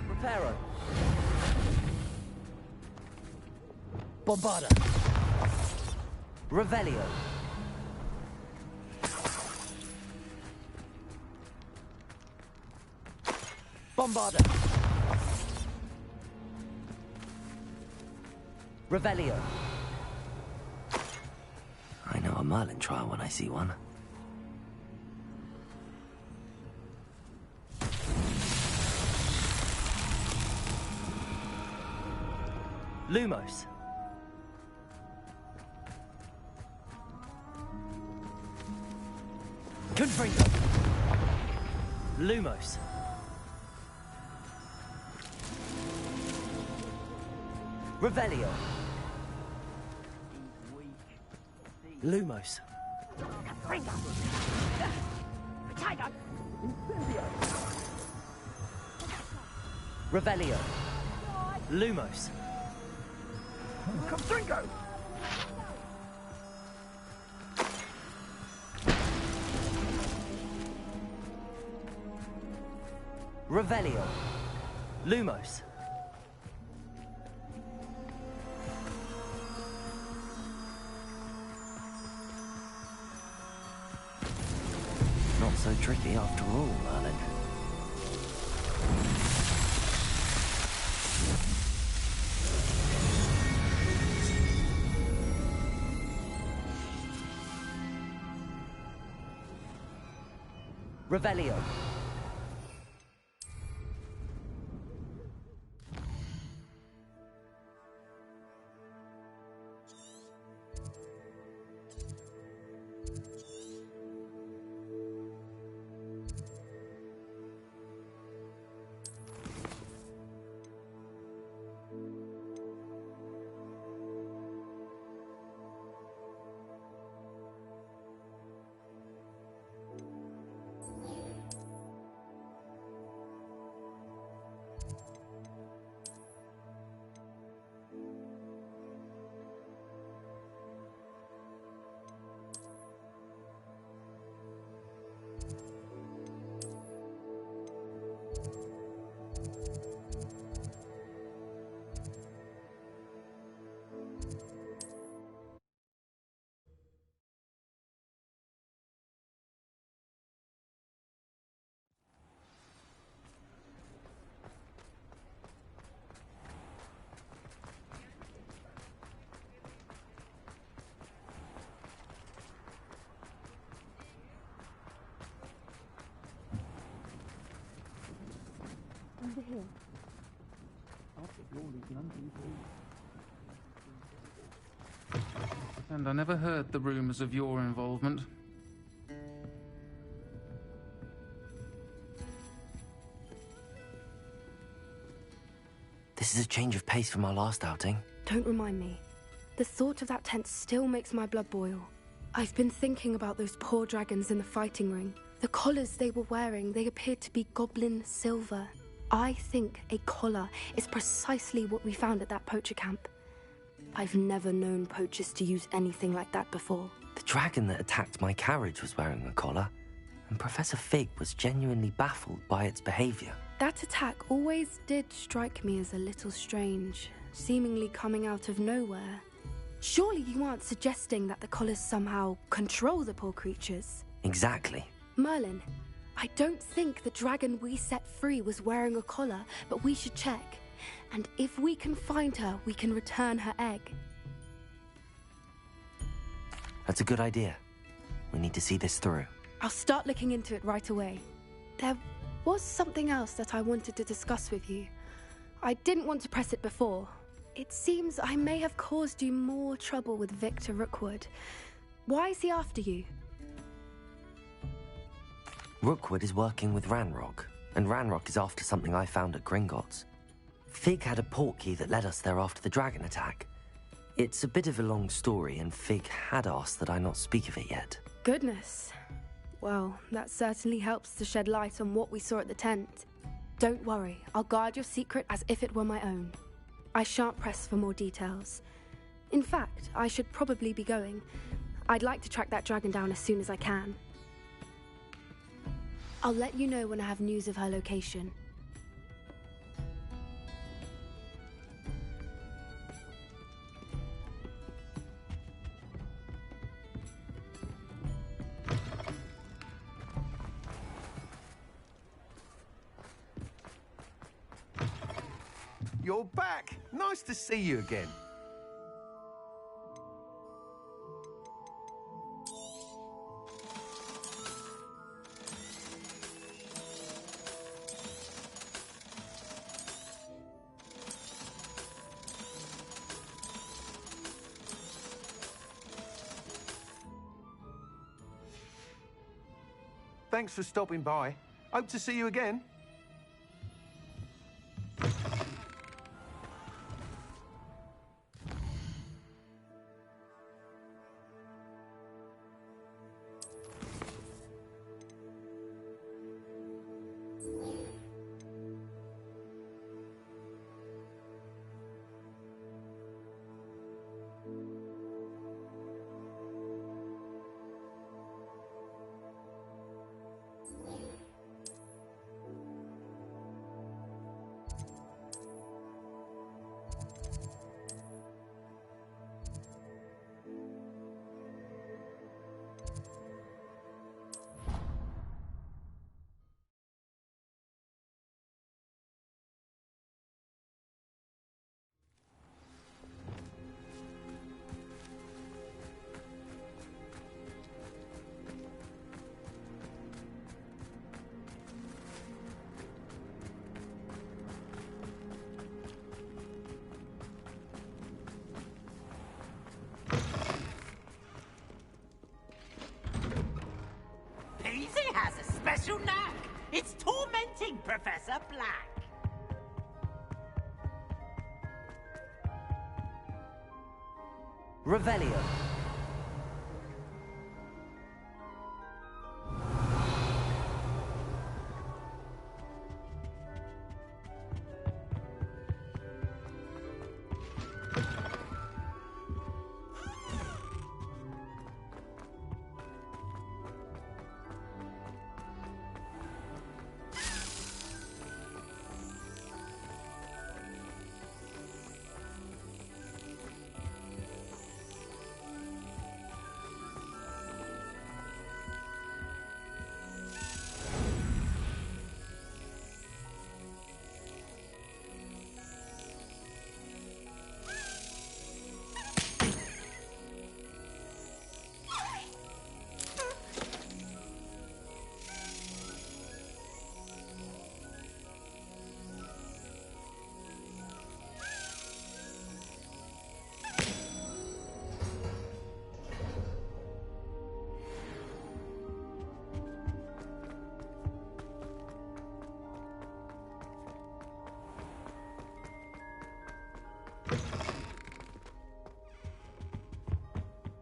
Speaker 2: Reparo.
Speaker 3: Bombarda.
Speaker 2: Revelio.
Speaker 3: Bombarda.
Speaker 2: Revelio.
Speaker 15: I know a Merlin trial when I see one.
Speaker 3: Lumos. Confringo. Lumos.
Speaker 2: Revelio.
Speaker 3: Lumos.
Speaker 2: Revelio.
Speaker 3: Lumos.
Speaker 6: Confringo!
Speaker 3: Revelio. Lumos. Not so tricky after all, Merlin. Revelio.
Speaker 11: Under here.
Speaker 17: And I never heard the rumours of your involvement.
Speaker 3: This is a change of pace from our last outing.
Speaker 7: Don't remind me. The thought of that tent still makes my blood boil. I've been thinking about those poor dragons in the fighting ring. The collars they were wearing, they appeared to be goblin silver. I think a collar is precisely what we found at that poacher camp. I've never known poachers to use anything like that before.
Speaker 3: The dragon that attacked my carriage was wearing a collar, and Professor Fig was genuinely baffled by its behaviour.
Speaker 7: That attack always did strike me as a little strange, seemingly coming out of nowhere. Surely you aren't suggesting that the collars somehow control the poor creatures?
Speaker 3: Exactly.
Speaker 7: Merlin, I don't think the dragon we set free was wearing a collar, but we should check. And if we can find her, we can return her egg.
Speaker 3: That's a good idea. We need to see this through.
Speaker 7: I'll start looking into it right away. There was something else that I wanted to discuss with you. I didn't want to press it before. It seems I may have caused you more trouble with Victor Rookwood. Why is he after you?
Speaker 3: Rookwood is working with Ranrock, and Ranrock is after something I found at Gringotts. Fig had a portkey that led us there after the dragon attack. It's a bit of a long story, and Fig had asked that I not speak of it yet.
Speaker 7: Goodness. Well, that certainly helps to shed light on what we saw at the tent. Don't worry, I'll guard your secret as if it were my own. I shan't press for more details. In fact, I should probably be going. I'd like to track that dragon down as soon as I can. I'll let you know when I have news of her location.
Speaker 14: You're back! Nice to see you again. Thanks for stopping by. Hope to see you again.
Speaker 9: Daisy has a special knack. It's tormenting Professor Black.
Speaker 3: Revelio.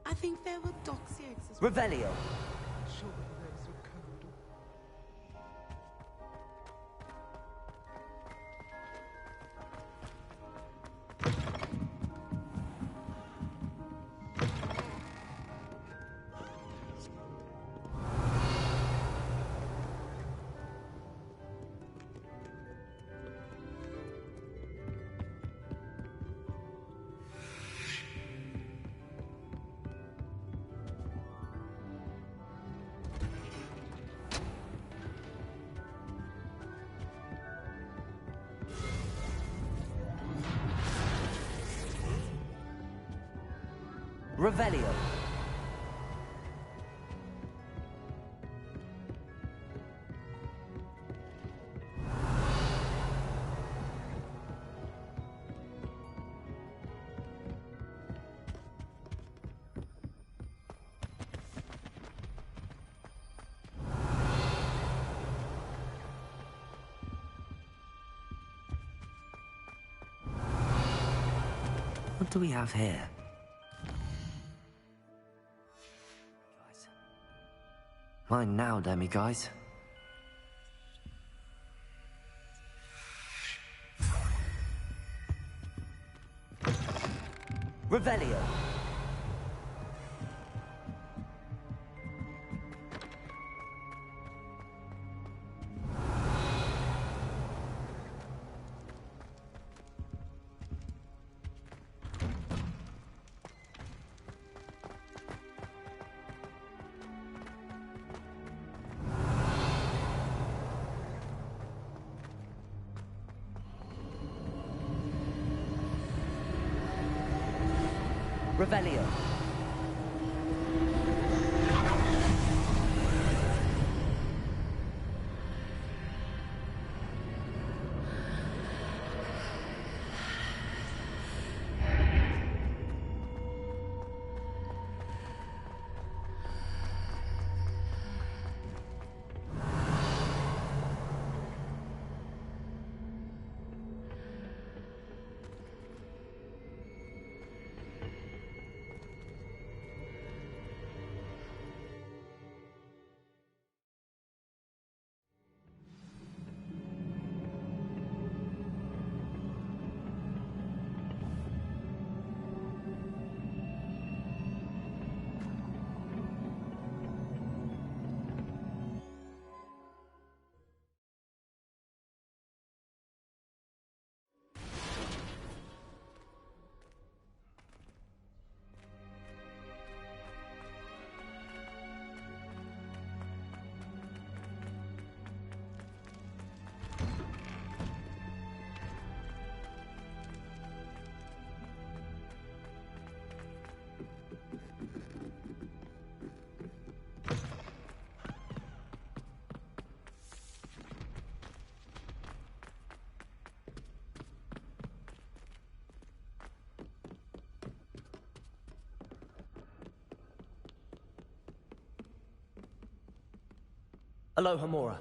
Speaker 12: I think there were doxy eggs as
Speaker 3: Revelio.
Speaker 12: Sure, those were cold.
Speaker 3: Revelio. What do we have here? Mine now, demi-guys. Revelio. Revelio.
Speaker 18: Aloha Mora.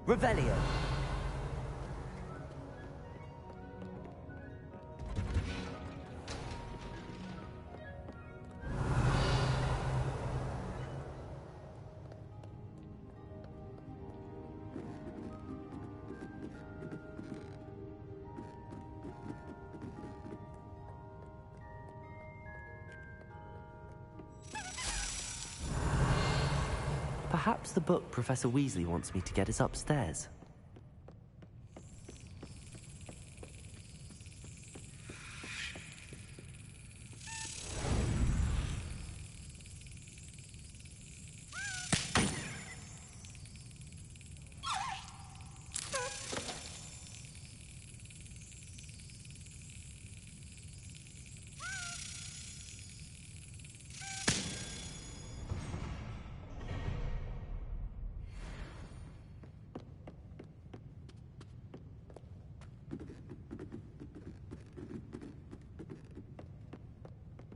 Speaker 3: Revelio. Perhaps the book Professor Weasley wants me to get is upstairs.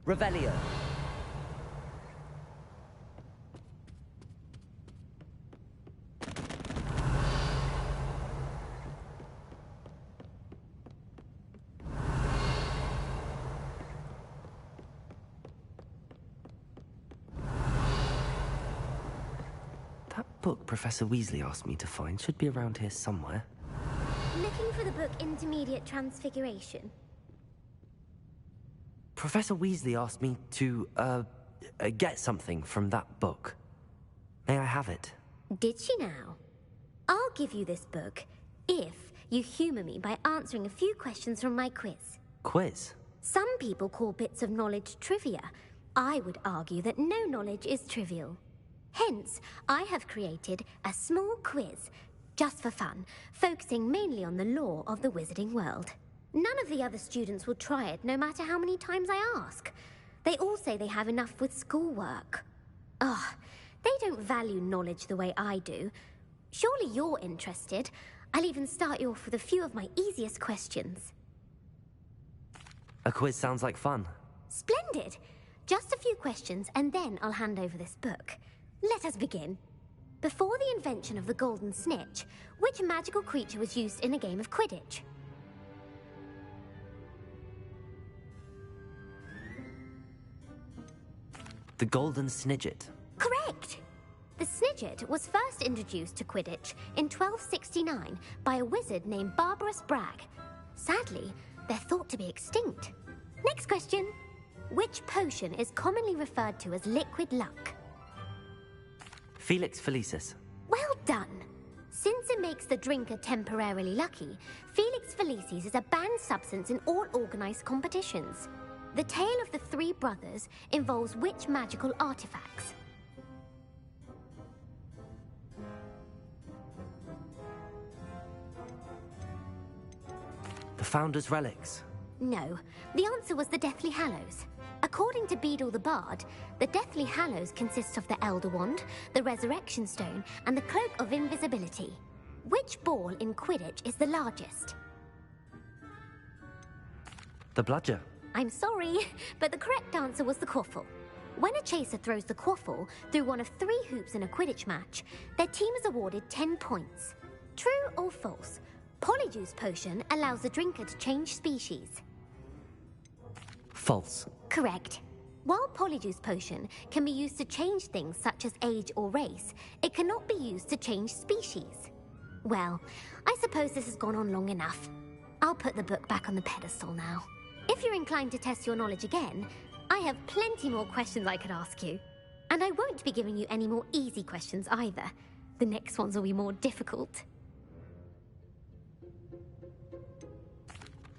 Speaker 3: Revelio. That book Professor Weasley asked me to find should be around here somewhere.
Speaker 19: Looking for the book Intermediate Transfiguration?
Speaker 3: Professor Weasley asked me to, get something from that book. May I have it?
Speaker 19: Did she now? I'll give you this book if you humor me by answering a few questions from my quiz.
Speaker 3: Quiz?
Speaker 19: Some people call bits of knowledge trivia. I would argue that no knowledge is trivial. Hence, I have created a small quiz, just for fun, focusing mainly on the lore of the wizarding world. None of the other students will try it, no matter how many times I ask. They all say they have enough with schoolwork. Ugh, they don't value knowledge the way I do. Surely you're interested. I'll even start you off with a few of my easiest questions.
Speaker 3: A quiz sounds like fun.
Speaker 19: Splendid! Just a few questions, and then I'll hand over this book. Let us begin. Before the invention of the golden snitch, which magical creature was used in a game of Quidditch?
Speaker 3: The Golden Snidget.
Speaker 19: Correct! The Snidget was first introduced to Quidditch in 1269 by a wizard named Barbarous Bragg. Sadly, they're thought to be extinct. Next question. Which potion is commonly referred to as liquid luck?
Speaker 3: Felix Felicis.
Speaker 19: Well done! Since it makes the drinker temporarily lucky, Felix Felicis is a banned substance in all organized competitions. The tale of the three brothers involves which magical artifacts?
Speaker 3: The Founder's Relics.
Speaker 19: No, the answer was the Deathly Hallows. According to Beedle the Bard, the Deathly Hallows consists of the Elder Wand, the Resurrection Stone, and the Cloak of Invisibility. Which ball in Quidditch is the largest?
Speaker 3: The Bludger.
Speaker 19: I'm sorry, but the correct answer was the Quaffle. When a chaser throws the Quaffle through one of 3 hoops in a Quidditch match, their team is awarded 10 points. True or false? Polyjuice Potion allows the drinker to change species.
Speaker 3: False.
Speaker 19: Correct. While Polyjuice Potion can be used to change things such as age or race, it cannot be used to change species. Well, I suppose this has gone on long enough. I'll put the book back on the pedestal now. If you're inclined to test your knowledge again, I have plenty more questions I could ask you. And I won't be giving you any more easy questions either. The next ones will be more difficult.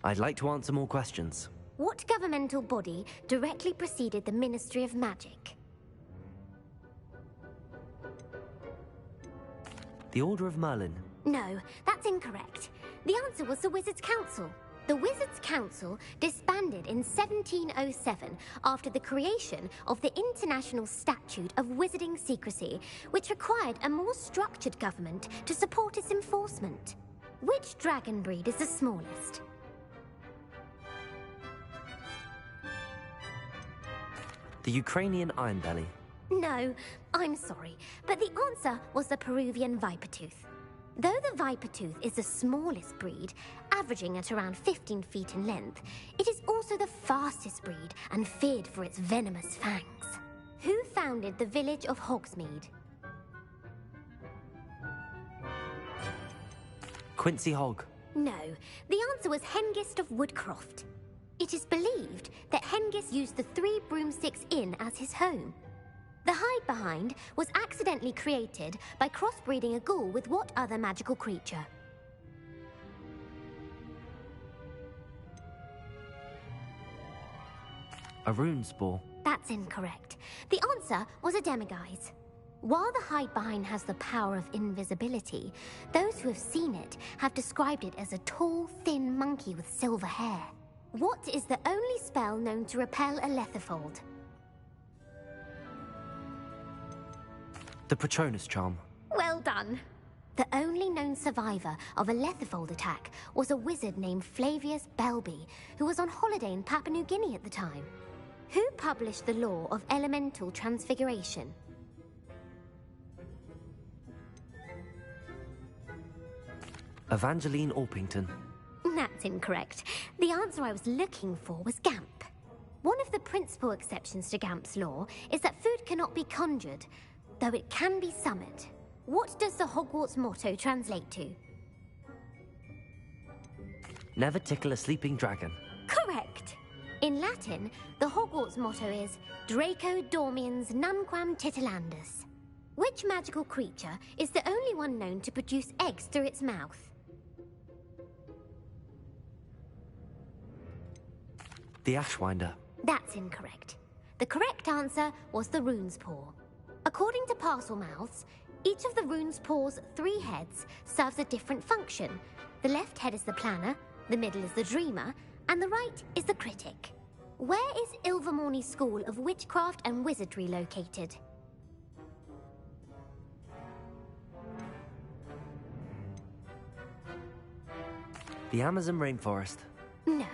Speaker 3: I'd like to answer more questions.
Speaker 19: What governmental body directly preceded the Ministry of Magic?
Speaker 3: The Order of Merlin.
Speaker 19: No, that's incorrect. The answer was the Wizards' Council. The Wizards' Council disbanded in 1707 after the creation of the International Statute of Wizarding Secrecy, which required a more structured government to support its enforcement. Which dragon breed is the smallest?
Speaker 3: The Ukrainian Ironbelly.
Speaker 19: No, I'm sorry, but the answer was the Peruvian Vipertooth. Though the Vipertooth is the smallest breed, averaging at around 15 feet in length, it is also the fastest breed and feared for its venomous fangs. Who founded the village of Hogsmeade?
Speaker 3: Quincy Hogg.
Speaker 19: No, the answer was Hengist of Woodcroft. It is believed that Hengist used the Three Broomsticks Inn as his home. The hide-behind was accidentally created by crossbreeding a ghoul with what other magical creature?
Speaker 3: A rune spore.
Speaker 19: That's incorrect. The answer was a demiguise. While the hide-behind has the power of invisibility, those who have seen it have described it as a tall, thin monkey with silver hair. What is the only spell known to repel a Lethifold?
Speaker 3: The Patronus charm.
Speaker 19: Well done. The only known survivor of a Lethifold attack was a wizard named Flavius Belby, who was on holiday in Papua New Guinea at the time. Who published the law of elemental transfiguration?
Speaker 3: Evangeline Orpington.
Speaker 19: That's incorrect. The answer I was looking for was Gamp. One of the principal exceptions to Gamp's law is that food cannot be conjured, though it can be summoned. What does the Hogwarts motto translate to?
Speaker 3: Never tickle a sleeping dragon.
Speaker 19: Correct. In Latin, the Hogwarts motto is Draco Dormiens Nunquam Titilandus. Which magical creature is the only one known to produce eggs through its mouth?
Speaker 3: The Ashwinder.
Speaker 19: That's incorrect. The correct answer was the Rune's Paw. According to Parselmouths, each of the Rune's Paw's 3 heads serves a different function. The left head is the planner, the middle is the dreamer, and the right is the critic. Where is Ilvermorny School of Witchcraft and Wizardry located?
Speaker 3: The Amazon rainforest.
Speaker 19: No,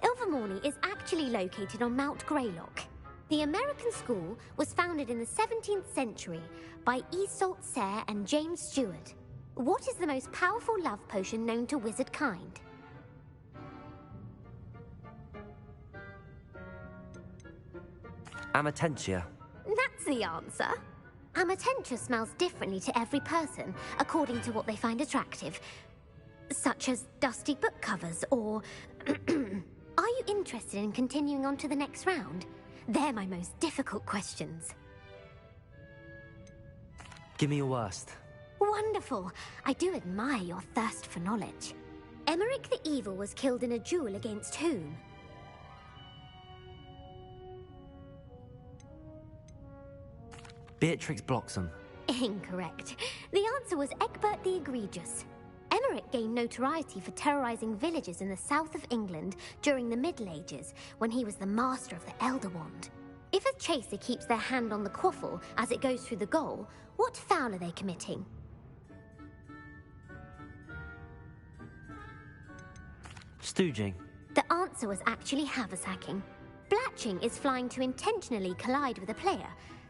Speaker 19: Ilvermorny is actually located on Mount Greylock. The American school was founded in the 17th century by Iseult Sayre and James Stewart. What is the most powerful love potion known to wizard kind?
Speaker 3: Amatentia.
Speaker 19: That's the answer. Amatentia smells differently to every person, according to what they find attractive, such as dusty book covers or... Are you interested in continuing on to the next round? They're my most difficult questions.
Speaker 3: Give me your worst.
Speaker 19: Wonderful. I do admire your thirst for knowledge. Emeric the Evil was killed in a duel against whom?
Speaker 3: Beatrix Bloxham.
Speaker 19: Incorrect. The answer was Egbert the Egregious. Emeric gained notoriety for terrorizing villages in the south of England during the Middle Ages, when he was the master of the Elder Wand. If a chaser keeps their hand on the quaffle as it goes through the goal, what foul are they committing?
Speaker 3: Stooging.
Speaker 19: The answer was actually haversacking. Blatching is flying to intentionally collide with a player.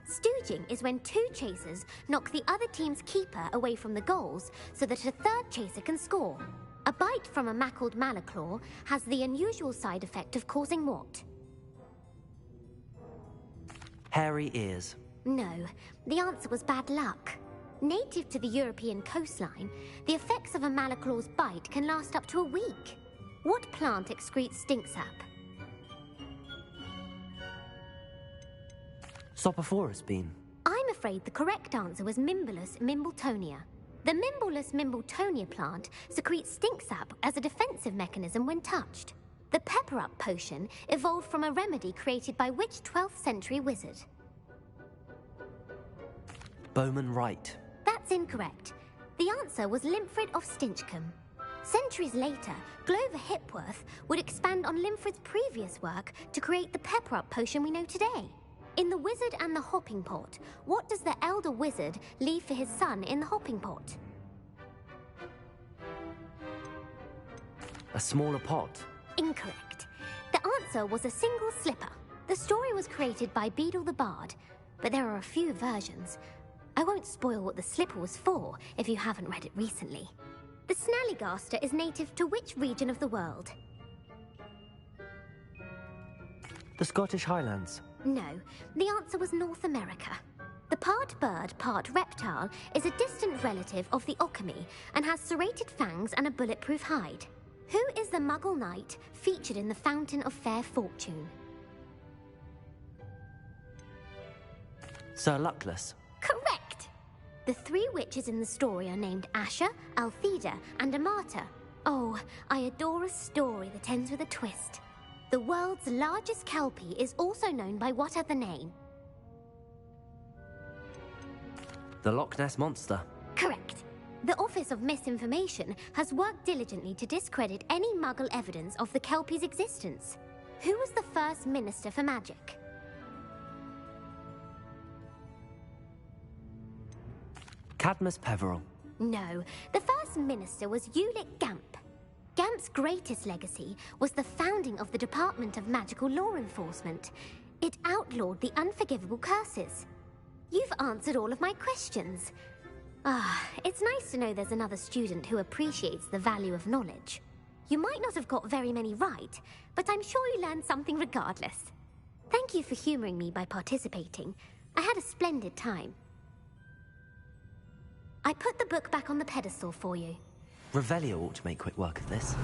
Speaker 19: Stooging is when 2 chasers knock the other team's keeper away from the goals so that a 3rd chaser can score. A bite from a mackled malaclaw has the unusual side effect of causing what?
Speaker 3: Hairy ears.
Speaker 19: No, the answer was bad luck. Native to the European coastline, the effects of a malaclaw's bite can last up to a week. What plant excretes stink sap?
Speaker 3: Sopophorus bean.
Speaker 19: I'm afraid the correct answer was Mimbulus mimbletonia. The Mimbulus mimbletonia plant secretes stink sap as a defensive mechanism when touched. The pepper-up potion evolved from a remedy created by which 12th century wizard?
Speaker 3: Bowman Wright.
Speaker 19: That's incorrect. The answer was Limfrid of Stinchcombe. Centuries later, Glover Hipworth would expand on Limfred's previous work to create the pepper-up potion we know today. In The Wizard and the Hopping Pot, what does the elder wizard leave for his son in the hopping pot?
Speaker 3: A smaller pot?
Speaker 19: Incorrect. The answer was a single slipper. The story was created by Beadle the Bard, but there are a few versions. I won't spoil what the slipper was for if you haven't read it recently. The Snallygaster is native to which region of the world?
Speaker 3: The Scottish Highlands.
Speaker 19: No, the answer was North America. The part bird, part reptile is a distant relative of the Occamy and has serrated fangs and a bulletproof hide. Who is the Muggle knight featured in the Fountain of Fair Fortune?
Speaker 3: Sir Luckless.
Speaker 19: Correct! The three witches in the story are named Asha, Altheda, and Amata. Oh, I adore a story that ends with a twist. The world's largest kelpie is also known by what other name?
Speaker 3: The Loch Ness Monster.
Speaker 19: Correct. The Office of Misinformation has worked diligently to discredit any Muggle evidence of the kelpie's existence. Who was the first Minister for Magic?
Speaker 3: Cadmus Peveril.
Speaker 19: No, the first minister was Ulick Gamp. Gamp's greatest legacy was the founding of the Department of Magical Law Enforcement. It outlawed the unforgivable curses. You've answered all of my questions. It's nice to know there's another student who appreciates the value of knowledge. You might not have got very many right, but I'm sure you learned something regardless. Thank you for humoring me by participating. I had a splendid time. I put the book back on the pedestal for you.
Speaker 3: Revelio ought to make quick work of this.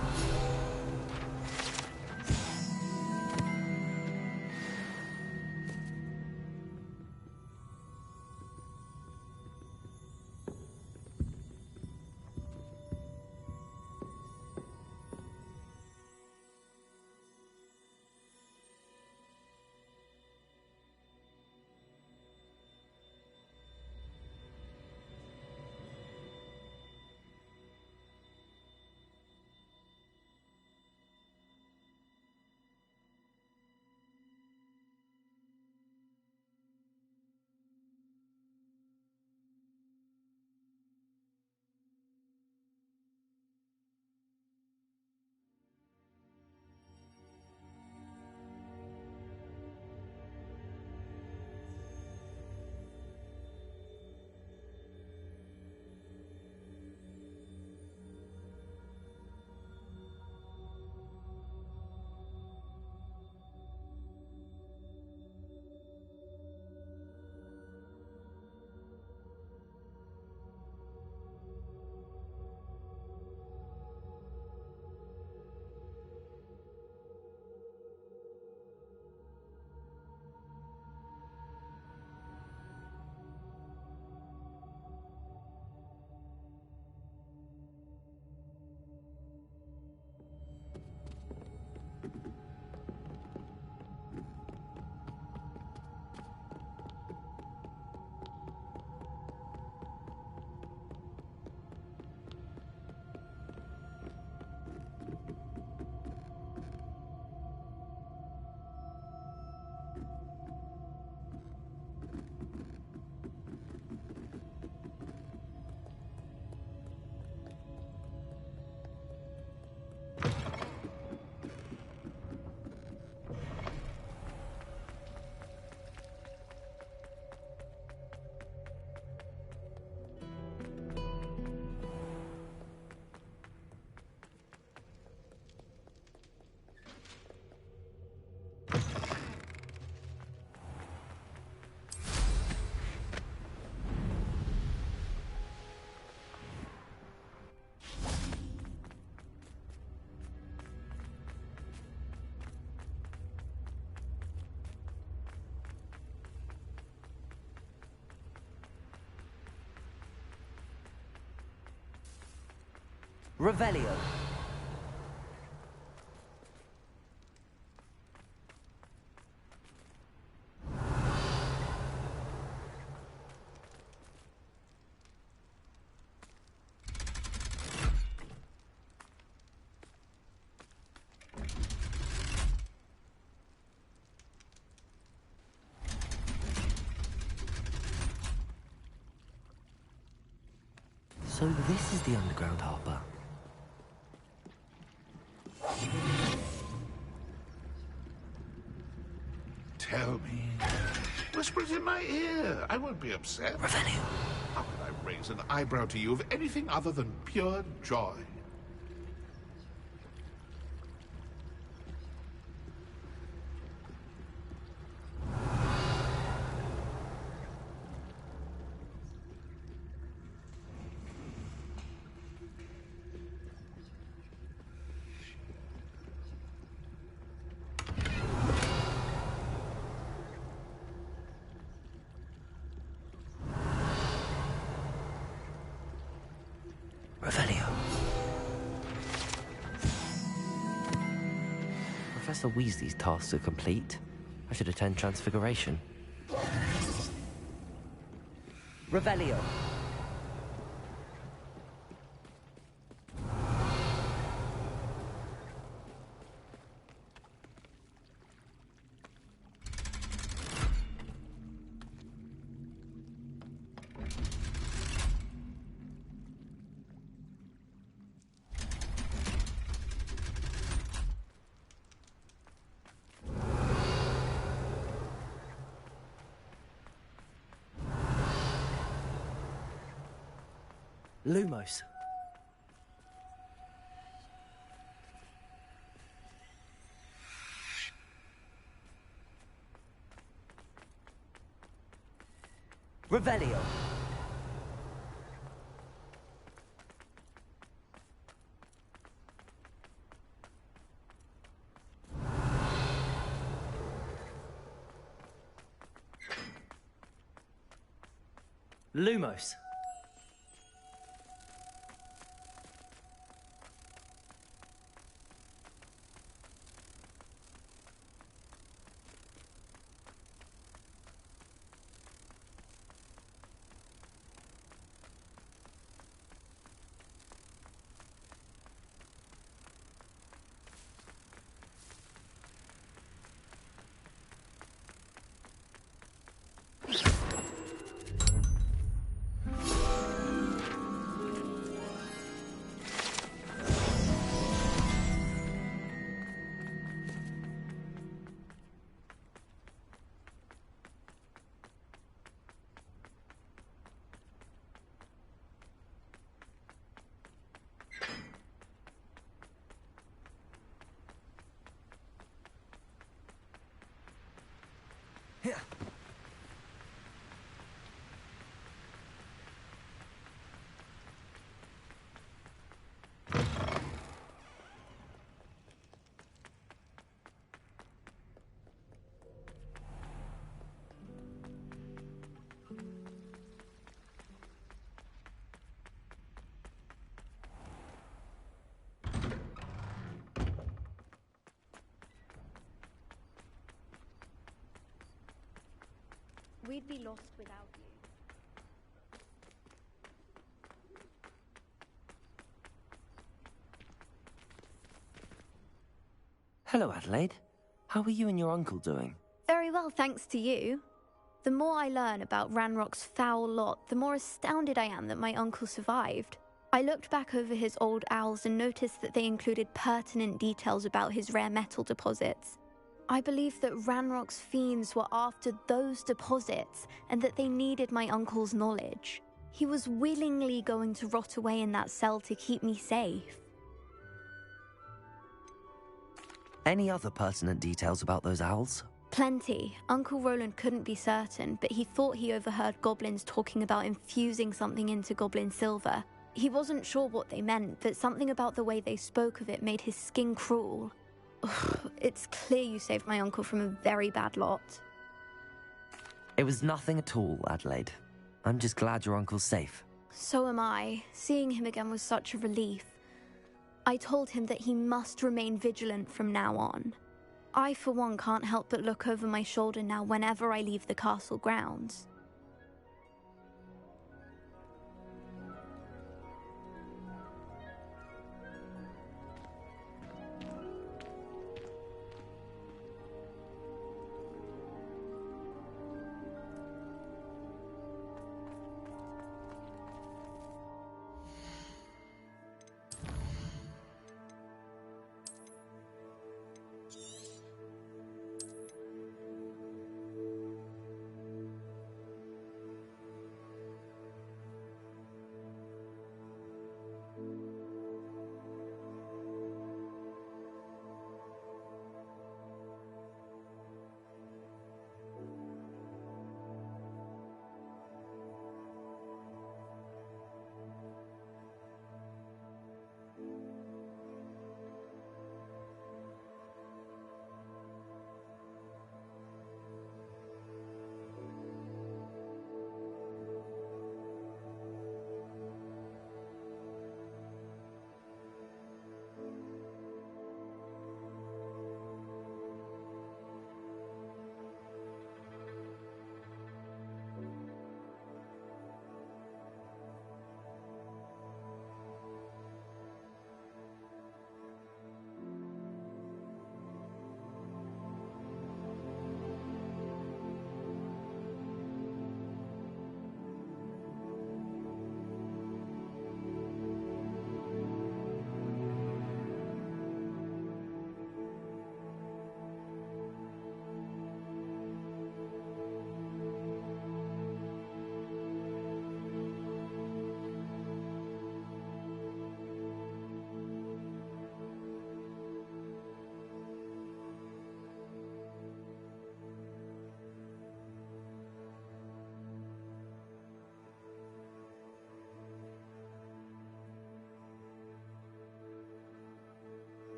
Speaker 3: Revelio. So this is the underground harbour.
Speaker 6: Tell me. Whisper it in my ear. I won't be upset.
Speaker 3: Revelio.
Speaker 6: How can I raise an eyebrow to you of anything other than pure joy?
Speaker 3: Revelio. Professor Weasley's tasks are complete. I should attend Transfiguration. Revelio. Lumos. Revelio. Lumos. Here.
Speaker 7: We'd be lost without you.
Speaker 3: Hello, Adelaide. How are you and your uncle doing?
Speaker 18: Very well, thanks to you. The more I learn about Ranrock's foul lot, the more astounded I am that my uncle survived. I looked back over his old owls and noticed that they included pertinent details about his rare metal deposits. I believe that Ranrock's fiends were after those deposits and that they needed my uncle's knowledge. He was willingly going to rot away in that cell to keep me safe.
Speaker 3: Any other pertinent details about those owls?
Speaker 18: Plenty. Uncle Roland couldn't be certain, but he thought he overheard goblins talking about infusing something into goblin silver. He wasn't sure what they meant, but something about the way they spoke of it made his skin crawl. Ugh, it's clear you saved my uncle from a very bad lot.
Speaker 3: It was nothing at all, Adelaide. I'm just glad your uncle's safe.
Speaker 18: So am I. Seeing him again was such a relief. I told him that he must remain vigilant from now on. I, for one, can't help but look over my shoulder now whenever I leave the castle grounds.